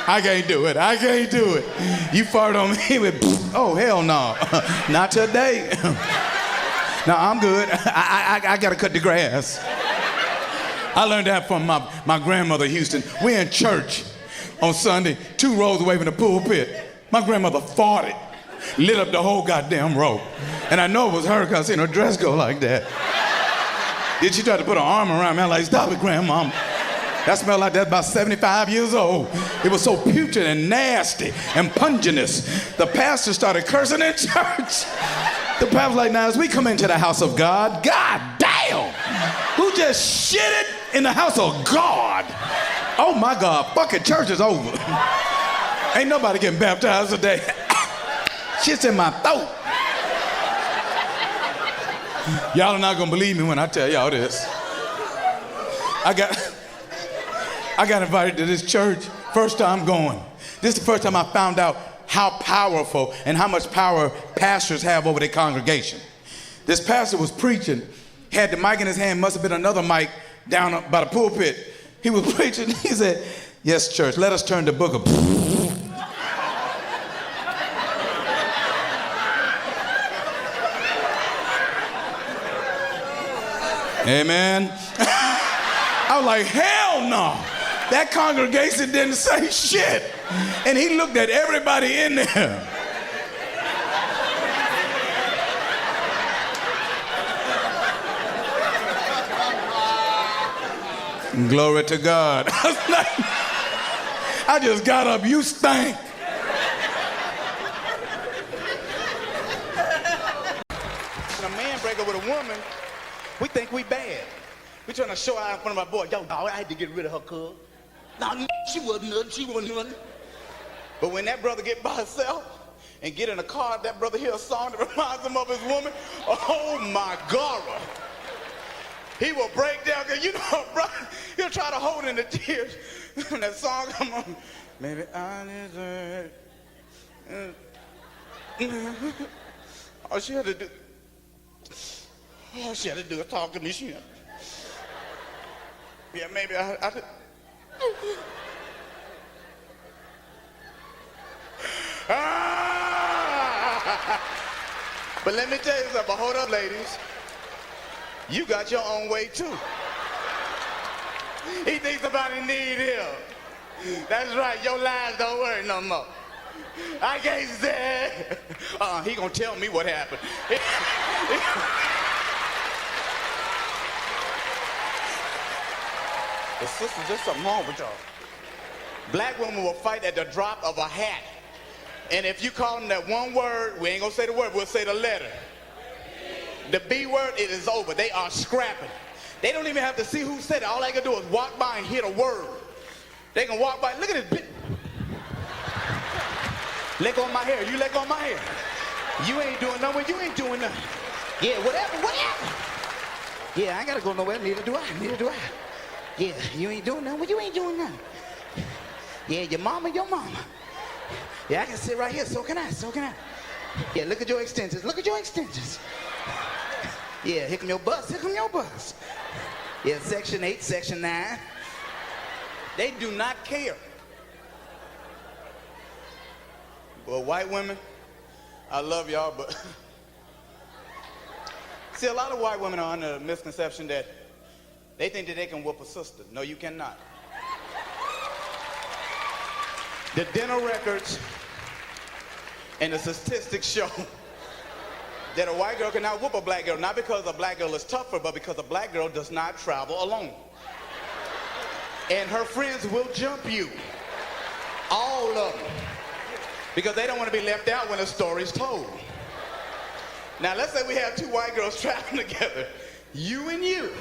I can't do it. I can't do it. You fart on me with, oh, hell no. Not today. No, I'm good. I gotta cut the grass. I learned that from my grandmother, Houston. We're in church on Sunday, 2 rows away from the pulpit. My grandmother farted, lit up the whole goddamn row. And I know it was her because I seen her dress go like that. Then she tried to put her arm around me. I'm like, stop it, grandmama. That smelled like that about 75 years old. It was so putrid and nasty and pungentous. The pastor started cursing in church. The pastor was like, now as we come into the house of God, God damn, who just shitted in the house of God? Oh my God, fucking church is over. Ain't nobody getting baptized today. Shit's in my throat. Y'all are not gonna believe me when I tell y'all this. I got invited to this church, first time going. This is the first time I found out how powerful and how much power pastors have over their congregation. This pastor was preaching, had the mic in his hand, must have been another mic down by the pulpit. He was preaching, he said, yes, church, let us turn the book of... Amen. I was like, hell no. That congregation didn't say shit. And he looked at everybody in there. Glory to God. I just got up, you stink. We think we bad. We trying to show out in front of my boy. Yo, dog, I had to get rid of her, cuz. No, she wasn't nothing. She wasn't nothing. But when that brother get by himself and get in a car, that brother hear a song that reminds him of his woman. Oh my God. He will break down, cause you know, brother, he'll try to hold in the tears when that song come on. Maybe I deserve. All she had to do is talk to me. Yeah, maybe I But let me tell you something. Hold up, ladies. You got your own way too. He thinks somebody need him. That's right. Your lies don't work no more. I can't say. He gonna tell me what happened. The sisters, there's something wrong with y'all. Black women will fight at the drop of a hat. And if you call them that one word, we ain't gonna say the word, we'll say the letter. The B word, it is over. They are scrapping. They don't even have to see who said it. All they can do is walk by and hit a word. They can walk by, look at this bitch. Let go of my hair, you let go of my hair. You ain't doing nothing, you ain't doing nothing. Yeah, whatever. Yeah, I ain't gotta go nowhere, neither do I. Yeah, you ain't doing nothing, you ain't doing nothing. Yeah, your mama. Yeah, I can sit right here, so can I. Yeah, look at your extensions. Yeah, here come your bus. Yeah, Section 8, Section 9. They do not care. Well, white women, I love y'all, but see, a lot of white women are under the misconception that they think that they can whoop a sister. No, you cannot. The dental records and the statistics show that a white girl cannot whoop a black girl, not because a black girl is tougher, but because a black girl does not travel alone. And her friends will jump you. All of them. Because they don't want to be left out when a story's told. Now, let's say we have two white girls traveling together. You and you.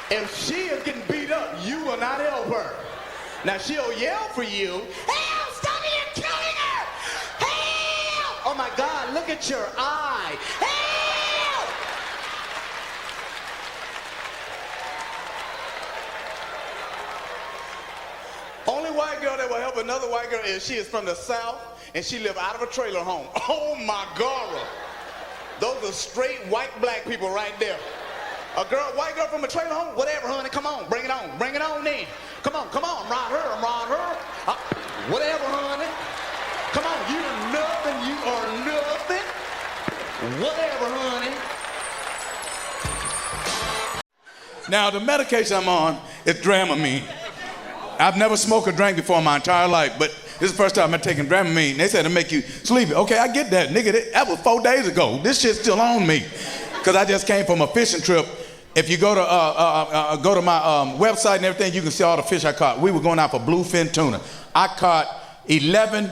If she is getting beat up, you will not help her. Now, she'll yell for you, "Help! Stop it! You're killing her! Help! Oh my God, look at your eye! Help!" Only white girl that will help another white girl is she is from the South and she live out of a trailer home. Oh my God. Those are straight white black people right there. A white girl from a trailer home, whatever, honey, come on, bring it on then. Come on, ride her. Whatever, honey. Come on, you are nothing. Whatever, honey. Now, the medication I'm on is Dramamine. I've never smoked or drank before in my entire life, but this is the first time I'm taking Dramamine. They said to make you sleepy. Okay, I get that, nigga. That was 4 days ago. This shit's still on me. Because I just came from a fishing trip. If you go to my website and everything, you can see all the fish I caught. We were going out for bluefin tuna. I caught 11,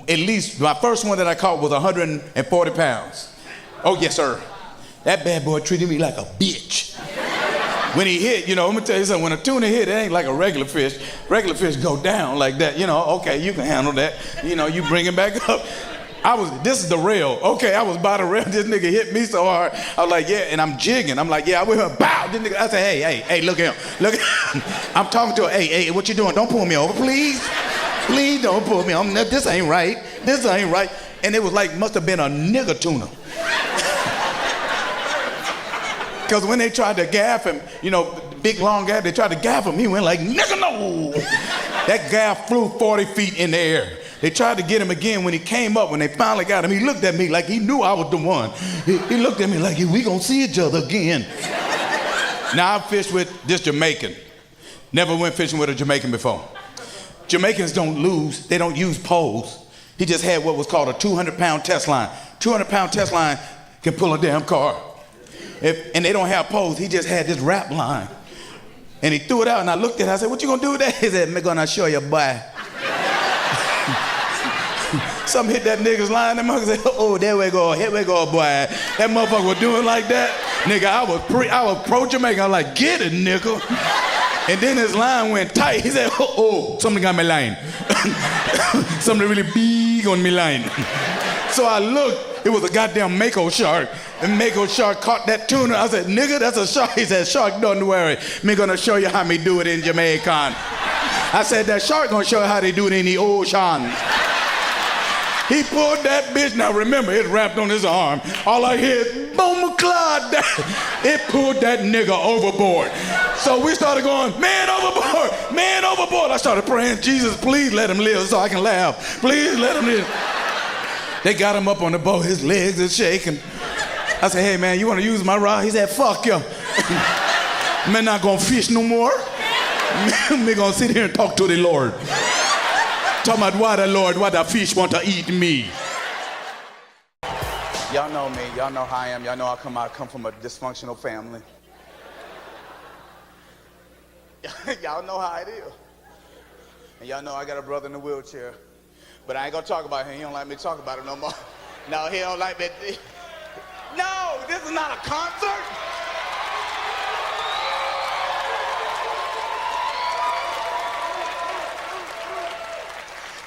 at least. My first one that I caught was 140 pounds. Oh, yes, sir. That bad boy treated me like a bitch. When he hit, you know, let me tell you something. When a tuna hit, it ain't like a regular fish. Regular fish go down like that. You know, okay, you can handle that. You know, you bring him back up. This is the rail. Okay, I was by the rail. This nigga hit me so hard. I was like, yeah, and I'm jigging. I'm like, yeah, I went here, bow. This nigga, I said, hey, look at him. Look at him. I'm talking to her. Hey, what you doing? Don't pull me over, please. Please don't pull me over. This ain't right. And it was like, must have been a nigger tuna. Because when they tried to gaff him, you know, big long gaff, they tried to gaff him. He went like, nigga, no. That gaff flew 40 feet in the air. They tried to get him again. When he came up, when they finally got him, he looked at me like he knew I was the one. He looked at me like, we gonna see each other again. Now, I've fished with this Jamaican. Never went fishing with a Jamaican before. Jamaicans don't lose. They don't use poles. He just had what was called a 200-pound test line. 200-pound test line can pull a damn car. And they don't have poles. He just had this wrap line. And he threw it out, and I looked at it. I said, what you gonna do with that? He said, I'm gonna show you, boy. Something hit that nigga's line. That motherfucker said, oh, there we go, here we go, boy. That motherfucker was doing like that. Nigga, I was pro-Jamaican. I was like, get it, nigga. And then his line went tight. He said, oh, something got my line. Something really big on me line. So I looked, it was a goddamn mako shark. And mako shark caught that tuna. I said, nigga, that's a shark. He said, shark, don't worry. Me gonna show you how me do it in Jamaican. I said, that shark gonna show you how they do it in the ocean. He pulled that bitch. Now remember, it's wrapped on his arm. All I hear is, boom, Claude. It pulled that nigga overboard. So we started going, man overboard, man overboard. I started praying, Jesus, please let him live so I can laugh. Please let him live. They got him up on the boat, his legs are shaking. I said, hey man, you wanna use my rod? He said, fuck you. Man not gonna fish no more. Me gonna sit here and talk to the Lord. Talking about why the Lord, why the fish want to eat me. Y'all know me, y'all know how I am, y'all know I come from a dysfunctional family. Y'all know how it is. And y'all know I got a brother in a wheelchair. But I ain't gonna talk about him, he don't like me to talk about it no more. No, he don't like me. No, this is not a concert.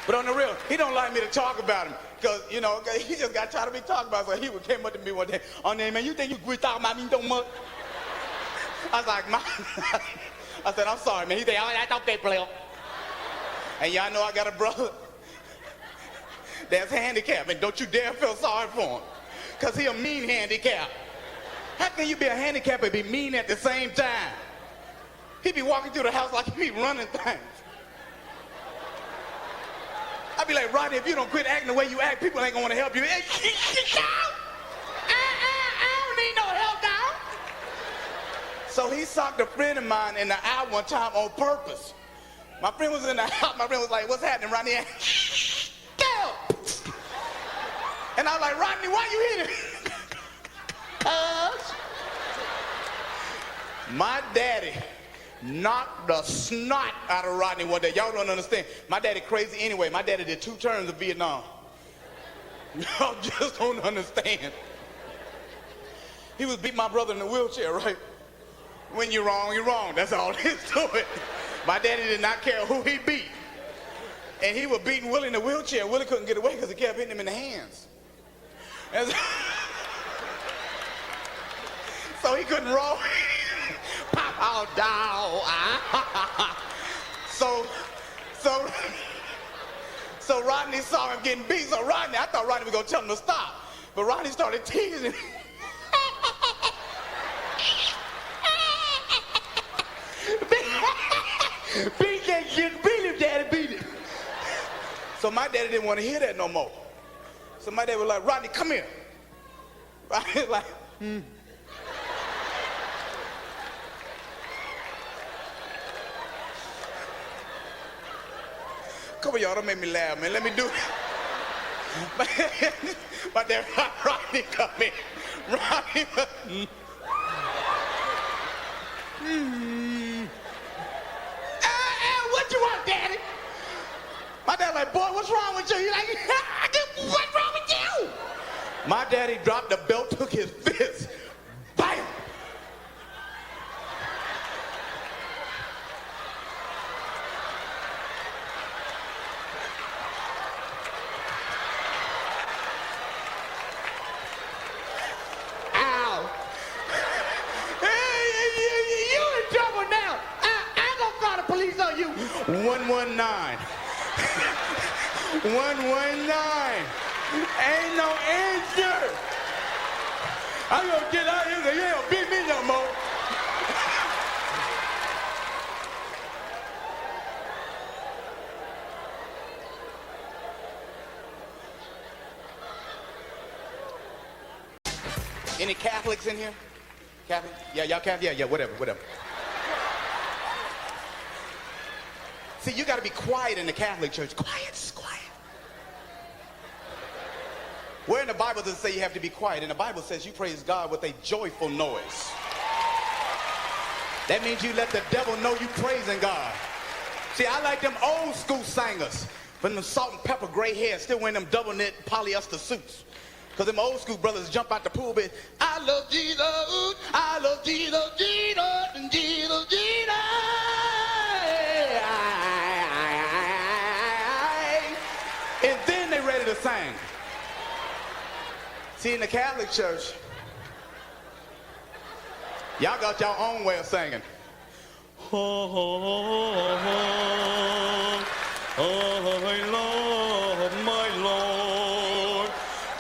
But on the real, he don't like me to talk about him. Because, you know, he just got tired of me talking about it. So he came up to me one day, oh, man, you think you quit talking about me so much? I was like, I said, I'm sorry, man. He said, oh, that's okay, player. And y'all know I got a brother that's handicapped, and don't you dare feel sorry for him. Because he a mean handicap. How can you be a handicap and be mean at the same time? He be walking through the house like he be running things. I'd be like, Rodney, if you don't quit acting the way you act, people ain't gonna want to help you. I don't need no help now. So he socked a friend of mine in the eye one time on purpose. My friend was in the house. My friend was like, what's happening, Rodney? And I was like, Rodney, why you hitting? My daddy knocked the snot out of Rodney one day. Y'all don't understand. My daddy crazy anyway. My daddy did 2 terms of Vietnam. Y'all just don't understand. He was beating my brother in the wheelchair, right? When you're wrong, you're wrong. That's all there is to it. My daddy did not care who he beat. And he was beating Willie in the wheelchair. Willie couldn't get away because he kept hitting him in the hands. So he couldn't roll. Pop out down. So Rodney saw him getting beat. So Rodney, I thought Rodney was gonna tell him to stop. But Rodney started teasing. Beat that shit, beat him, daddy, beat him. So my daddy didn't want to hear that no more. So my dad was like, Rodney, come here. Rodney was like, Come on, y'all, don't make me laugh, man. Let me do it. My dad, Rodney, come here. Rodney, what you want, daddy? My dad like, boy, what's wrong with you? He like, what's wrong with you? My daddy dropped the belt, took his fist, bam. Ow. Hey, you in trouble now. I'm gonna call the police on you. 119. 119. Ain't no answer. I'm gonna get out of here so you ain't gonna beat me no more. Any Catholics in here? Catholic? Yeah, y'all Catholic? Yeah, whatever. See, you gotta be quiet in the Catholic Church. Quiet. Where in the Bible does it say you have to be quiet? In the Bible says you praise God with a joyful noise. That means you let the devil know you praising God. See, I like them old school singers. But them salt and pepper gray hair still wearing them double knit polyester suits. Because them old school brothers jump out the pool bit. I love Jesus, I love Jesus, Jesus, and Jesus, Jesus. And then they ready to sing. See, in the Catholic Church, y'all got your own way of singing. My Lord,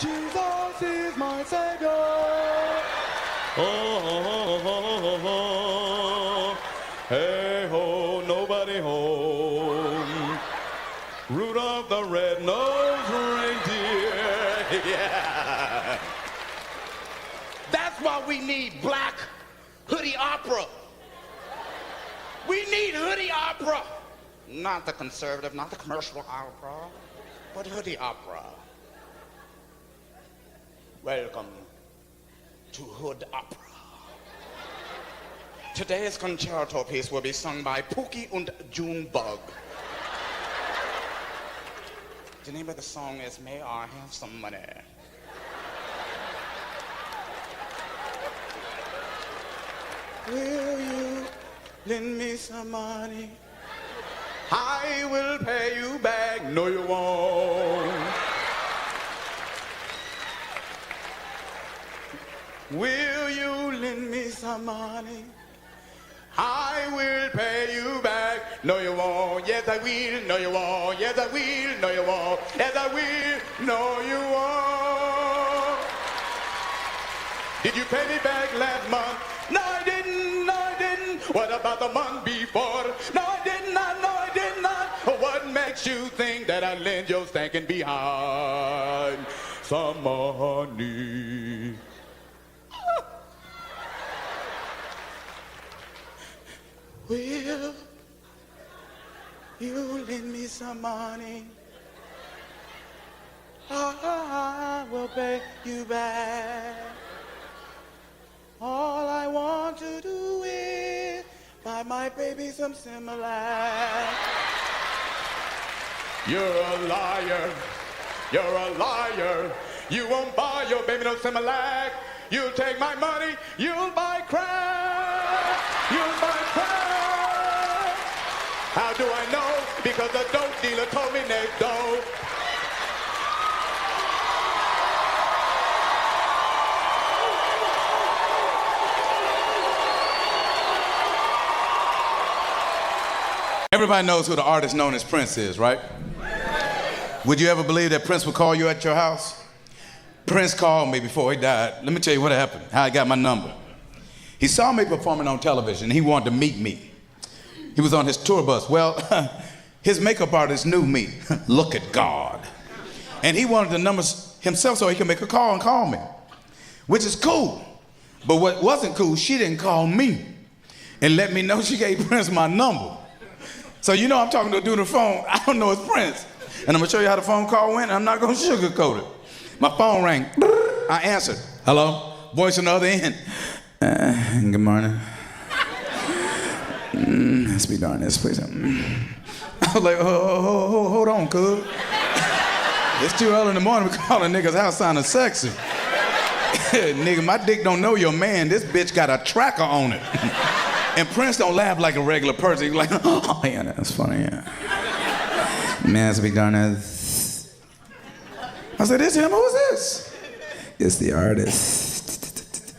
Jesus is my Savior. Hey ho, nobody home. Rudolph the red-nosed reindeer. Yeah. That's why we need black hoodie opera. We need hoodie opera. Not the conservative, not the commercial opera, but hoodie opera. Welcome to Hood Opera. Today's concerto piece will be sung by Pookie und Junebug. The name of the song is May I Have Some Money? Will you lend me some money? I will pay you back. No, you won't. Will you lend me some money? I will pay you back. No, you won't. Yes, I will. No, you won't. Yes, I will. No, you won't. Yes, I will. No, you won't. Did you pay me back last month? No, I didn't. No, I didn't. What about the month before? No, I did not. No, I did not. What makes you think that I lend your stinking behind some money? Will you lend me some money? I will pay you back. All I want to do is buy my baby some Similac. You're a liar. You're a liar. You won't buy your baby no Similac. You'll take my money. You'll buy crack. You'll buy crack. How do I know? Because the dope dealer told me next door. Everybody knows who the artist known as Prince is, right? Would you ever believe that Prince would call you at your house? Prince called me before he died. Let me tell you what happened, how he got my number. He saw me performing on television, and he wanted to meet me. He was on his tour bus. Well, his makeup artist knew me. Look at God. And he wanted the numbers himself so he could make a call and call me, which is cool. But what wasn't cool, she didn't call me and let me know she gave Prince my number. So you know I'm talking to a dude on the phone. I don't know it's Prince. And I'm going to show you how the phone call went. I'm not going to sugarcoat it. My phone rang. I answered. Hello? Voice on the other end. Good morning. Speak to Arnez, please. I was like, hold on, cuz. It's too early in the morning to call a nigga's house sounding sexy. Nigga, my dick don't know your man. This bitch got a tracker on it. And Prince don't laugh like a regular person. He's like, oh, yeah, that's funny, yeah. Man, speak to Arnez. I said, this him? Who's this? It's the artist.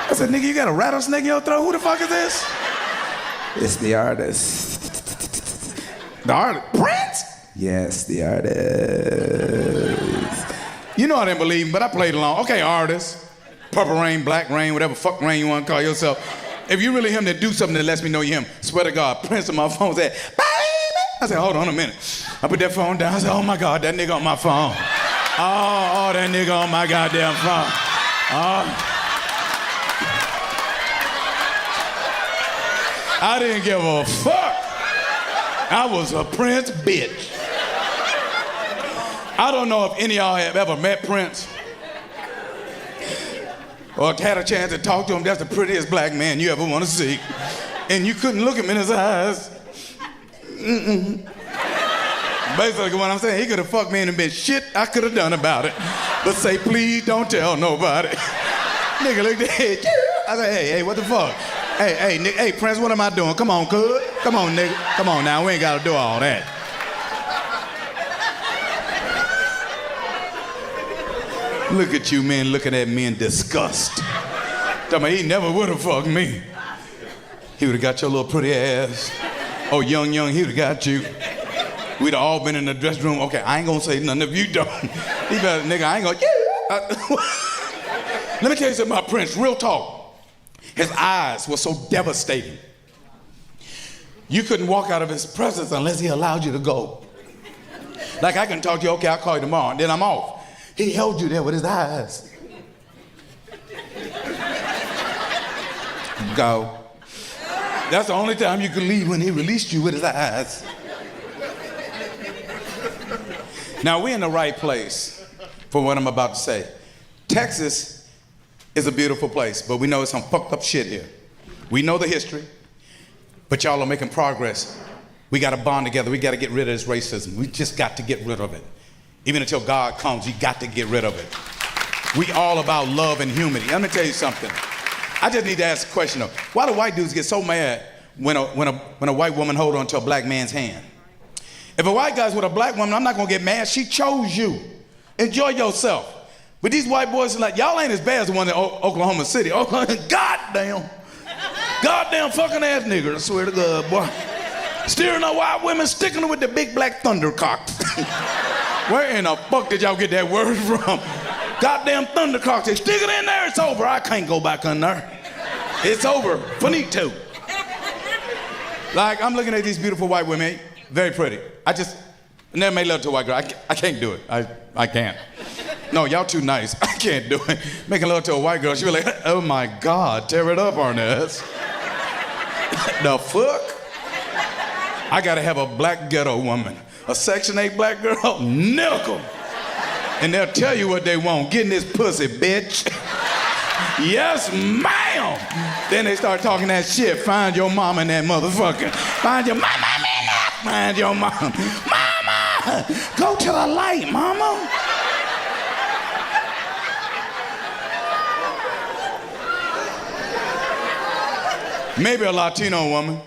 I said, nigga, you got a rattlesnake in your throat? Who the fuck is this? It's the artist. The artist? Prince? Yes, the artist. You know I didn't believe him, but I played along. Okay, artist. Purple rain, black rain, whatever fuck rain you want to call yourself. If you really him, then do something that lets me know you him. Swear to God, Prince on my phone said, baby. I said, hold on a minute. I put that phone down. I said, oh my God, that nigga on my phone. Oh, that nigga on my goddamn phone. Oh. I didn't give a fuck. I was a Prince bitch. I don't know if any of y'all have ever met Prince or had a chance to talk to him. That's the prettiest black man you ever want to see. And you couldn't look him in his eyes. Basically, what I'm saying, he could have fucked me and been shit I could have done about it. But say, please don't tell nobody. Nigga looked at it. I said, hey, what the fuck? Hey, nigga, hey, Prince, what am I doing? Come on, cuz. Come on, nigga. Come on now, we ain't got to do all that. Look at you, man, looking at me in disgust. Tell me, he never would have fucked me. He would have got your little pretty ass. Oh, young, he would have got you. We'd have all been in the dressing room. Okay, I ain't gonna say nothing if you don't. He better, nigga, I ain't gonna, Let me tell you something about Prince, real talk. His eyes were so devastating. You couldn't walk out of his presence unless he allowed you to go. Like I can talk to you, okay, I'll call you tomorrow, and then I'm off. He held you there with his eyes. Go. That's the only time you could leave, when he released you with his eyes. Now, we're in the right place for what I'm about to say. Texas is a beautiful place, but we know it's some fucked up shit here. We know the history, but y'all are making progress. We got to bond together. We got to get rid of this racism. We just got to get rid of it. Even until God comes, you got to get rid of it. We all about love and humanity. Let me tell you something. I just need to ask a question though. Why do white dudes get so mad when a white woman hold on to a black man's hand? If a white guy's with a black woman, I'm not gonna get mad. She chose you. Enjoy yourself. But these white boys are like, y'all ain't as bad as the one in Oklahoma City. Goddamn fucking ass nigger, I swear to God, boy. Steering the white women, sticking them with the big black thundercocks. Where in the fuck did y'all get that word from? Goddamn thundercocks, they stick it in there, it's over. I can't go back in there. It's over, finito. Like, I'm looking at these beautiful white women, very pretty. I never made love to a white girl. I can't do it, I can't. No, y'all too nice, I can't do it. Making love to a white girl, she'd be like, oh my God, tear it up, Arnez. The fuck? I gotta have a black ghetto woman. A Section 8 black girl, nickel. And they'll tell you what they want. Get in this pussy, bitch. Yes, ma'am. Then they start talking that shit. Find your mama in that motherfucker. Find your mama in that. Find your mama. Mama, go to the light, mama. Maybe a Latino woman.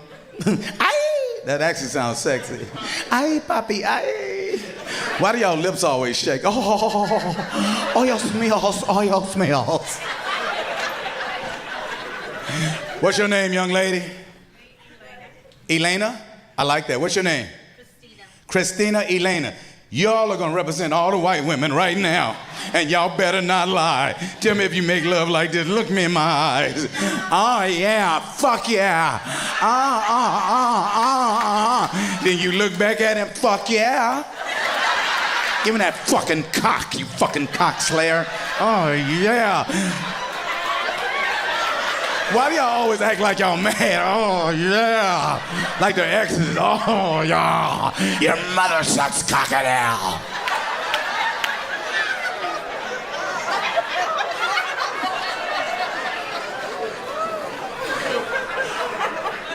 That actually sounds sexy. Ay, papi, ay. Why do y'all lips always shake? Oh, your smells, oh, your smells. What's your name, young lady? Elena? I like that. What's your name? Christina Elena. Y'all are gonna represent all the white women right now. And y'all better not lie. Tell me if you make love like this. Look me in my eyes. Oh yeah, fuck yeah. Then you look back at him, fuck yeah. Give me that fucking cock, you fucking cock slayer. Oh yeah. Why do y'all always act like y'all mad? Oh yeah. Like their exes. Oh yeah. Your mother sucks cockadell.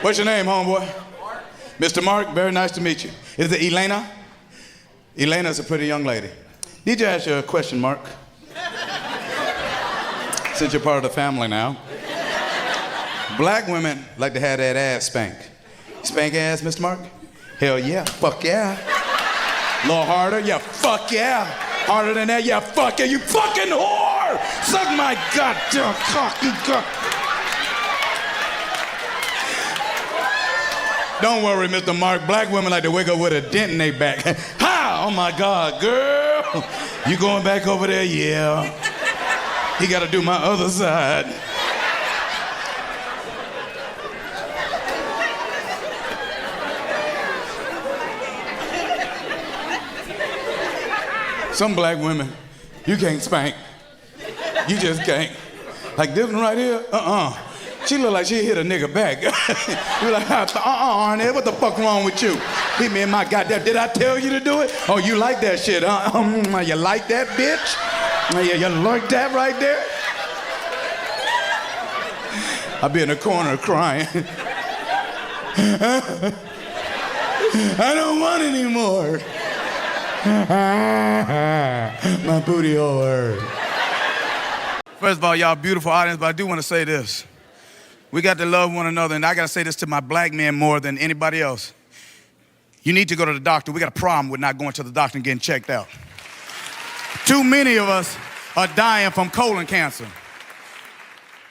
What's your name, homeboy? Mark. Mr. Mark, very nice to meet you. Is it Elena? Elena's a pretty young lady. Need to ask you a question, Mark. Since you're part of the family now. Black women like to have that ass spanked. Spank ass, Mr. Mark? Hell yeah, fuck yeah. A little harder, yeah, fuck yeah. Harder than that, yeah, fuck yeah, you fucking whore! Suck my goddamn cock, you cock. Don't worry, Mr. Mark. Black women like to wake up with a dent in their back. Ha! Oh my God, girl. You going back over there? Yeah. He got to do my other side. Some black women, you can't spank. You just can't. Like this one right here, She look like she hit a nigga back. You're like, Arnez, what the fuck wrong with you? Hit me in my goddamn, did I tell you to do it? Oh, you like that shit, huh? You like that, bitch? Yeah, you like that right there? I'll be in the corner crying. I don't want any more. My booty hole hurt. First of all, y'all beautiful audience, but I do want to say this. We got to love one another, and I got to say this to my black men more than anybody else. You need to go to the doctor. We got a problem with not going to the doctor and getting checked out. Too many of us are dying from colon cancer.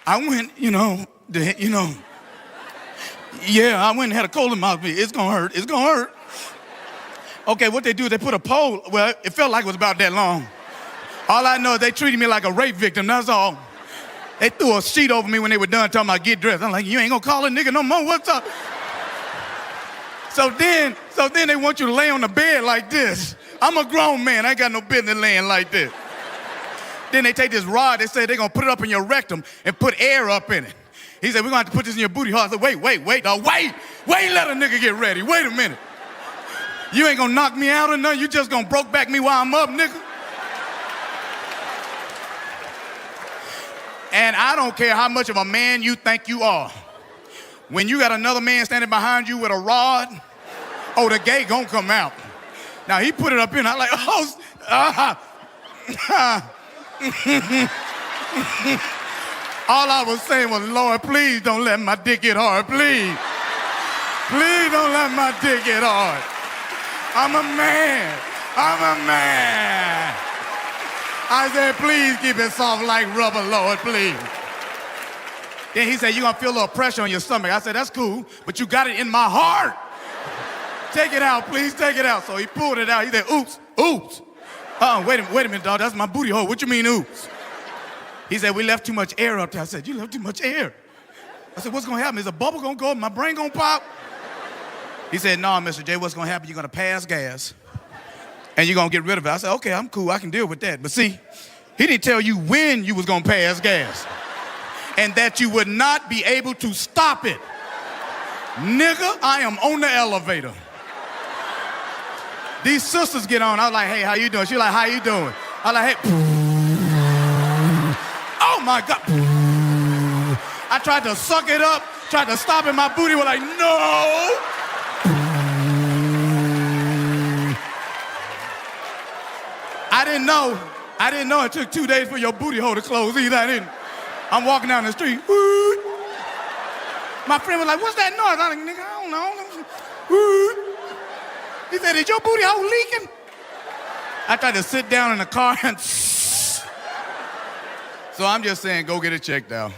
I went, I went and had a colonoscopy. It's gonna hurt. It's gonna hurt. Okay, what they do is they put a pole. Well, it felt like it was about that long. All I know is they treated me like a rape victim, that's all. They threw a sheet over me when they were done talking about get dressed. I'm like, you ain't gonna call a nigga no more, what's up? So then they want you to lay on the bed like this. I'm a grown man, I ain't got no business laying like this. Then they take this rod, they say they're gonna put it up in your rectum and put air up in it. He said, we're gonna have to put this in your booty hole. I said, wait, let a nigga get ready, wait a minute. You ain't gonna knock me out or nothing, you just gonna broke back me while I'm up, nigga. And I don't care how much of a man you think you are. When you got another man standing behind you with a rod, the gay gonna come out. Now he put it up in, I'm like, all I was saying was, Lord, please don't let my dick get hard, please. Please don't let my dick get hard. I'm a man. I said, please keep it soft like rubber, Lord, please. Then he said, you're gonna feel a little pressure on your stomach. I said, that's cool, but you got it in my heart. Take it out, please, take it out. So he pulled it out. He said, oops. Wait a minute, dog, that's my booty hole. What you mean, oops? He said, we left too much air up there. I said, you left too much air. I said, what's gonna happen? Is a bubble gonna go? My brain gonna pop? He said, no, Mr. J, what's gonna happen? You're gonna pass gas and you're gonna get rid of it. I said, okay, I'm cool, I can deal with that. But see, he didn't tell you when you was gonna pass gas and that you would not be able to stop it. Nigga, I am on the elevator. These sisters get on. I was like, hey, how you doing? She like, how you doing? I like, hey. Oh my God. I tried to suck it up, tried to stop it. My booty was like, no. I didn't know it took 2 days for your booty hole to close either. I didn't. I'm walking down the street. My friend was like, what's that noise? I was like, nigga, I don't know. He said, is your booty hole leaking? I tried to sit down in the car and so I'm just saying, go get it checked out.